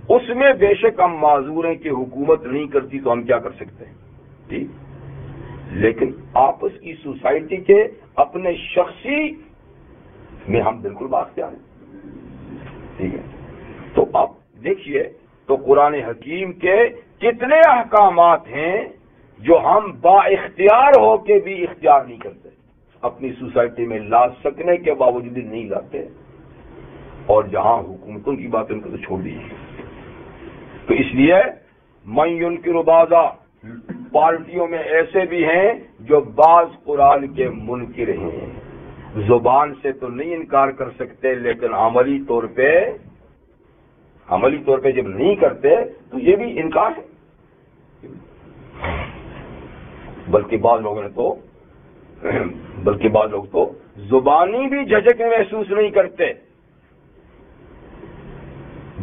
اس میں بے شک ہم معذور ہیں کہ حکومت نہیں کرتی تو ہم کیا کر سکتے ہیں. ٹھیک، لیکن آپس کی سوسائٹی کے اپنے شخصی میں ہم بالکل بااختیار ہیں. ٹھیک ہے، تو اب دیکھیے تو قرآن حکیم کے کتنے احکامات ہیں جو ہم با اختیار ہو کے بھی اختیار نہیں کرتے، اپنی سوسائٹی میں لا سکنے کے باوجود نہیں لاتے. اور جہاں حکومتوں کی بات ان کو تو چھوڑ دیجیے. تو اس لیے من ينکر بعضا، پارٹیوں میں ایسے بھی ہیں جو بعض قرآن کے منکر ہیں. زبان سے تو نہیں انکار کر سکتے لیکن عملی طور پہ جب نہیں کرتے تو یہ بھی انکار ہے. بلکہ بعض لوگ تو زبانی بھی جھجک محسوس نہیں کرتے.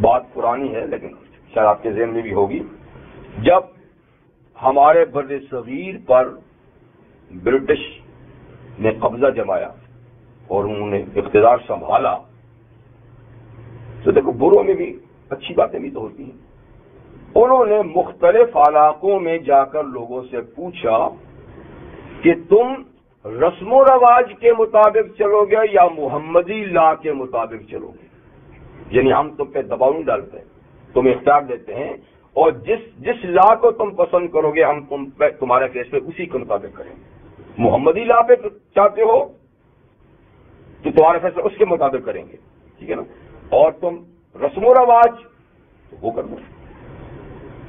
بات پرانی ہے لیکن شاید آپ کے ذہن میں بھی ہوگی. جب ہمارے بر صغیر پر برٹش نے قبضہ جمایا اور انہوں نے اقتدار سنبھالا تو دیکھو بروں میں بھی اچھی باتیں بھی تو ہوتی ہیں. انہوں نے مختلف علاقوں میں جا کر لوگوں سے پوچھا کہ تم رسم و رواج کے مطابق چلو گے یا محمدی لا کے مطابق چلو گے، یعنی ہم تم پہ دباؤ نہیں ڈالتے، تم اختیار دیتے ہیں، اور جس لا کو تم پسند کرو گے ہم تمہارے فیصلے اسی کے مطابق کریں گے۔ محمدی لا پہ چاہتے ہو تو تمہارے فیصلے اس کے مطابق کریں گے، ٹھیک ہے نا، اور تم رسم و رواج تو وہ کر دو۔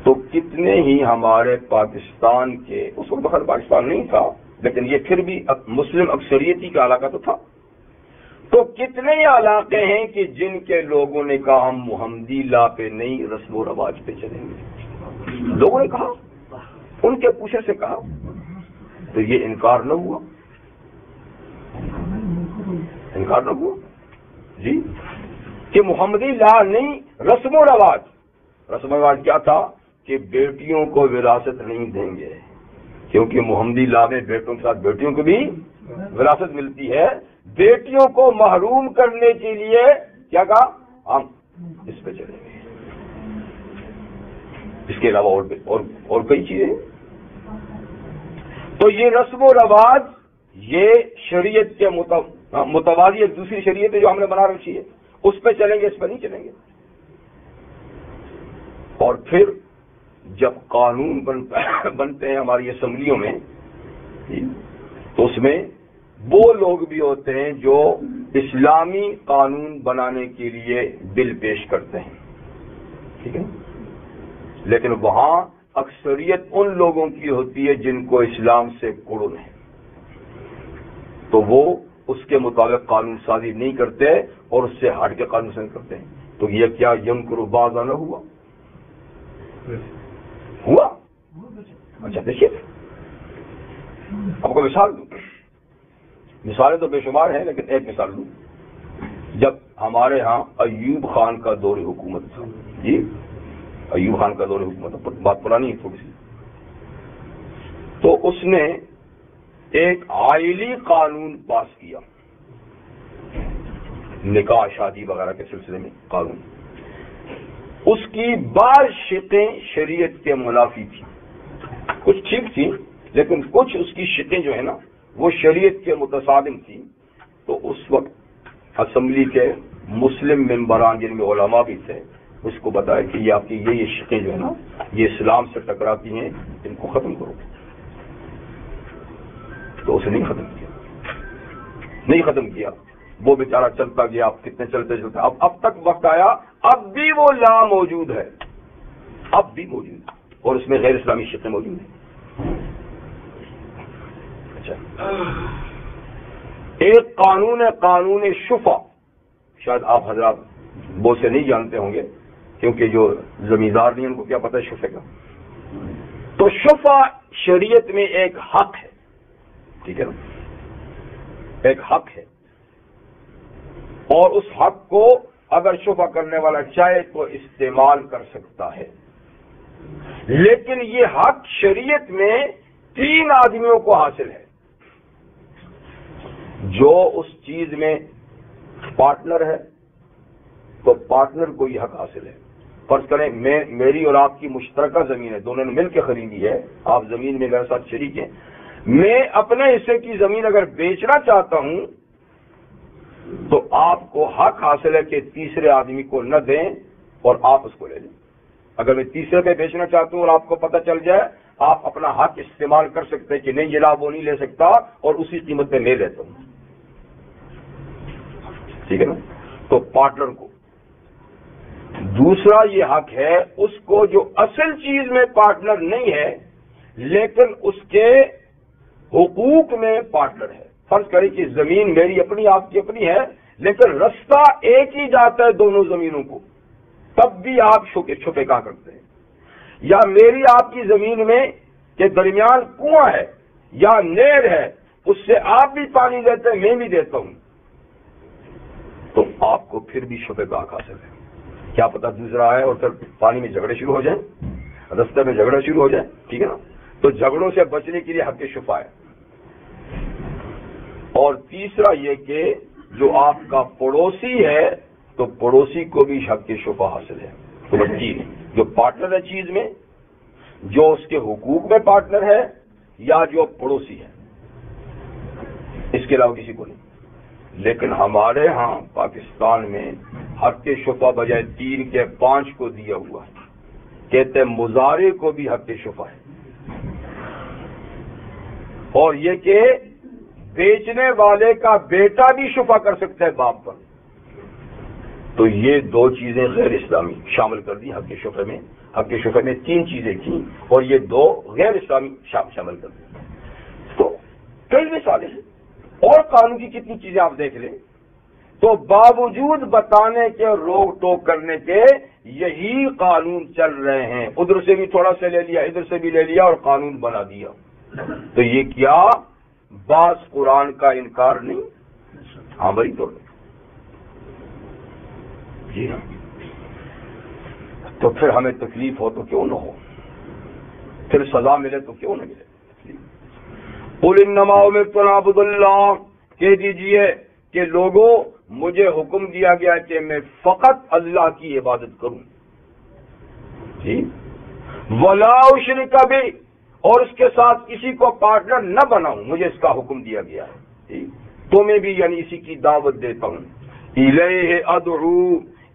تو کتنے ہی ہمارے پاکستان کے، اس وقت بخیر پاکستان نہیں تھا لیکن یہ پھر بھی مسلم اکثریتی کا علاقہ تو تھا، تو کتنے ہی علاقے ہیں کہ جن کے لوگوں نے کہا ہم محمدی لا پہ نہیں رسم و رواج پہ چلیں گے، لوگوں نے کہا، ان کے پوچھے سے کہا، تو یہ انکار نہ ہوا، انکار نہ ہوا جی کہ محمدی لا نہیں رسم و رواج۔ رسم و رواج کیا تھا کہ بیٹیوں کو وراثت نہیں دیں گے، کیونکہ محمدی لا میں بیٹوں کے ساتھ بیٹیوں کو بھی وراثت ملتی ہے، بیٹیوں کو محروم کرنے کے لیے کیا کہا ہم اس پہ چلیں گے۔ اس کے علاوہ اور کئی چیزیں، تو یہ رسم و رواج یہ شریعت کے متوازی ایک دوسری شریعت ہے جو ہم نے بنا رکھی ہے، اس پہ چلیں گے، اس پہ نہیں چلیں گے۔ اور پھر جب قانون بنتے ہیں ہماری اسمبلیوں میں تو اس میں وہ لوگ بھی ہوتے ہیں جو اسلامی قانون بنانے کے لیے بل پیش کرتے ہیں، ٹھیک ہے، لیکن وہاں اکثریت ان لوگوں کی ہوتی ہے جن کو اسلام سے کڑن ہے، تو وہ اس کے مطابق قانون سازی نہیں کرتے اور اس سے ہٹ کے قانون سازی کرتے ہیں۔ تو یہ کیا یمکر بعضنا ہوا؟ ہوا؟ اچھا دیکھیے، آپ کو مثال دوں، مثالیں تو بے شمار ہیں لیکن ایک مثال دوں۔ جب ہمارے ہاں ایوب خان کا دور حکومت تھا، جی ایوب خان کا دور حکومت، بات پرانی ہے تھوڑی سی، تو اس نے ایک عائلی قانون پاس کیا، نکاح شادی وغیرہ کے سلسلے میں قانون، اس کی بعض شقیں شریعت کے منافی تھی، کچھ ٹھیک تھی لیکن کچھ اس کی شقیں جو ہے نا وہ شریعت کے متصادم تھی۔ تو اس وقت اسمبلی کے مسلم ممبران جن میں علماء بھی تھے اس کو بتایا کہ یہ آپ کی یہ شقیں جو ہے نا یہ اسلام سے ٹکراتی ہیں، ان کو ختم کرو۔ تو اسے نہیں ختم کیا، وہ بیچارہ چلتا گیا، اب کتنے چلتے اب تک وقت آیا، اب بھی وہ لا موجود ہے، اب بھی موجود ہے، اور اس میں غیر اسلامی شقیں موجود ہیں۔ اچھا، ایک قانون ہے قانون شفا، شاید آپ حضرات وہ سے نہیں جانتے ہوں گے کیونکہ جو زمیندار نہیں ان کو کیا پتہ ہے شفے کا۔ تو شفا شریعت میں ایک حق ہے، ٹھیک ہے نا، ایک حق ہے، اور اس حق کو اگر شفا کرنے والا چاہے تو استعمال کر سکتا ہے، لیکن یہ حق شریعت میں 3 آدمیوں کو حاصل ہے جو اس چیز میں پارٹنر ہے، تو پارٹنر کو یہ حق حاصل ہے۔ فرض کریں میری اور آپ کی مشترکہ زمین ہے، دونوں نے مل کے خریدی ہے، آپ زمین میں میرے ساتھ شریک ہیں، میں اپنے حصے کی زمین اگر بیچنا چاہتا ہوں تو آپ کو حق حاصل ہے کہ تیسرے آدمی کو نہ دیں اور آپ اس کو لے لیں۔ اگر میں تیسرے پہ بیچنا چاہتا ہوں اور آپ کو پتہ چل جائے، آپ اپنا حق استعمال کر سکتے ہیں کہ نہیں یہ لا وہ نہیں لے سکتا اور اسی قیمت پہ لے لیتا ہوں، ٹھیک ہے نا۔ تو پارٹنر کو دوسرا یہ حق ہے اس کو جو اصل چیز میں پارٹنر نہیں ہے لیکن اس کے حقوق میں پارٹنر ہے۔ فرض کریں کہ زمین میری اپنی آپ کی اپنی ہے لیکن رستہ ایک ہی جاتا ہے دونوں زمینوں کو، تب بھی آپ چھپے کہاں کرتے ہیں؟ یا میری آپ کی زمین میں کے درمیان کنواں ہے یا نہر ہے، اس سے آپ بھی پانی دیتے ہیں میں بھی دیتا ہوں، تو آپ کو پھر بھی شبے کا حق حاصل ہے۔ کیا پتہ دوسرا ہے اور پھر پانی میں جھگڑے شروع ہو جائیں، رستے میں جھگڑا شروع ہو جائے، ٹھیک ہے نا، تو جھگڑوں سے بچنے کے لیے حق شفا ہے۔ اور تیسرا یہ کہ جو آپ کا پڑوسی ہے تو پڑوسی کو بھی حق شفا حاصل ہے۔ تو بچی جو پارٹنر ہے چیز میں، جو اس کے حقوق میں پارٹنر ہے یا جو پڑوسی ہے، اس کے علاوہ کسی کو نہیں۔ لیکن ہمارے ہاں پاکستان میں حق شفا بجائے 3 کے 5 کو دیا ہوا ہے. کہتے ہیں مضارع کو بھی حق شفا ہے. اور یہ کہ بیچنے والے کا بیٹا بھی شفا کر سکتا ہے باپ پر. تو یہ 2 چیزیں غیر اسلامی شامل کر دی حق شفا میں. حق شفا میں 3 چیزیں تھیں اور یہ 2 غیر اسلامی شامل کر دی. تو کئی مثالیں ہیں اور قانون کی کتنی چیزیں آپ دیکھ لیں. تو باوجود بتانے کے روک ٹوک کرنے کے یہی قانون چل رہے ہیں. ادھر سے بھی تھوڑا سا لے لیا, ادھر سے بھی لے لیا اور قانون بنا دیا. تو یہ کیا بعض قرآن کا انکار نہیں؟ ہاں بھائی تو جی ہاں. تو پھر ہمیں تکلیف ہو تو کیوں نہ ہو, پھر سزا ملے تو کیوں نہ ملے. قل انما امرت ان اعبد اللہ, کہہ دیجئے کہ لوگوں مجھے حکم دیا گیا کہ میں فقط اللہ کی عبادت کروں. جی ولا اشرک بہ, اور اس کے ساتھ کسی کو پارٹنر نہ بناؤں, مجھے اس کا حکم دیا گیا ہے. جی تمہیں بھی یعنی اسی کی دعوت دیتا ہوں. الیہ ادعو,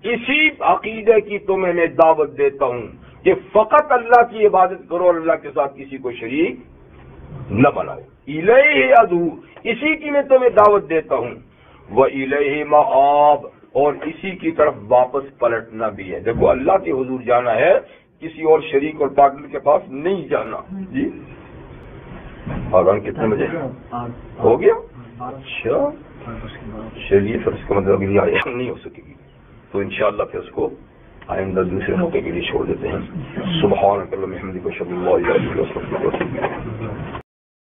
اسی عقیدے کی تمہیں میں دعوت دیتا ہوں کہ فقط اللہ کی عبادت کرو اور اللہ کے ساتھ کسی کو شریک نہ بناؤ. الیہ ادعو, اسی کی میں تمہیں دعوت دیتا ہوں. وَإِلَيْهِ مَآبٌ, اور اسی کی طرف واپس پلٹنا بھی ہے. دیکھو اللہ کے حضور جانا ہے, کسی اور شریک اور پارٹنر کے پاس نہیں جانا. جی اور کتنے بجے ہو گیا؟ اچھا چلیے پھر اس کا مطلب نہیں ہو سکے گی تو انشاءاللہ پھر اس کو آئندہ دوسرے موقع کے لیے چھوڑ دیتے ہیں. سبحانک اللہم وبحمدک اشہد ان لا الہ الا انت استغفرک واتوب الیک.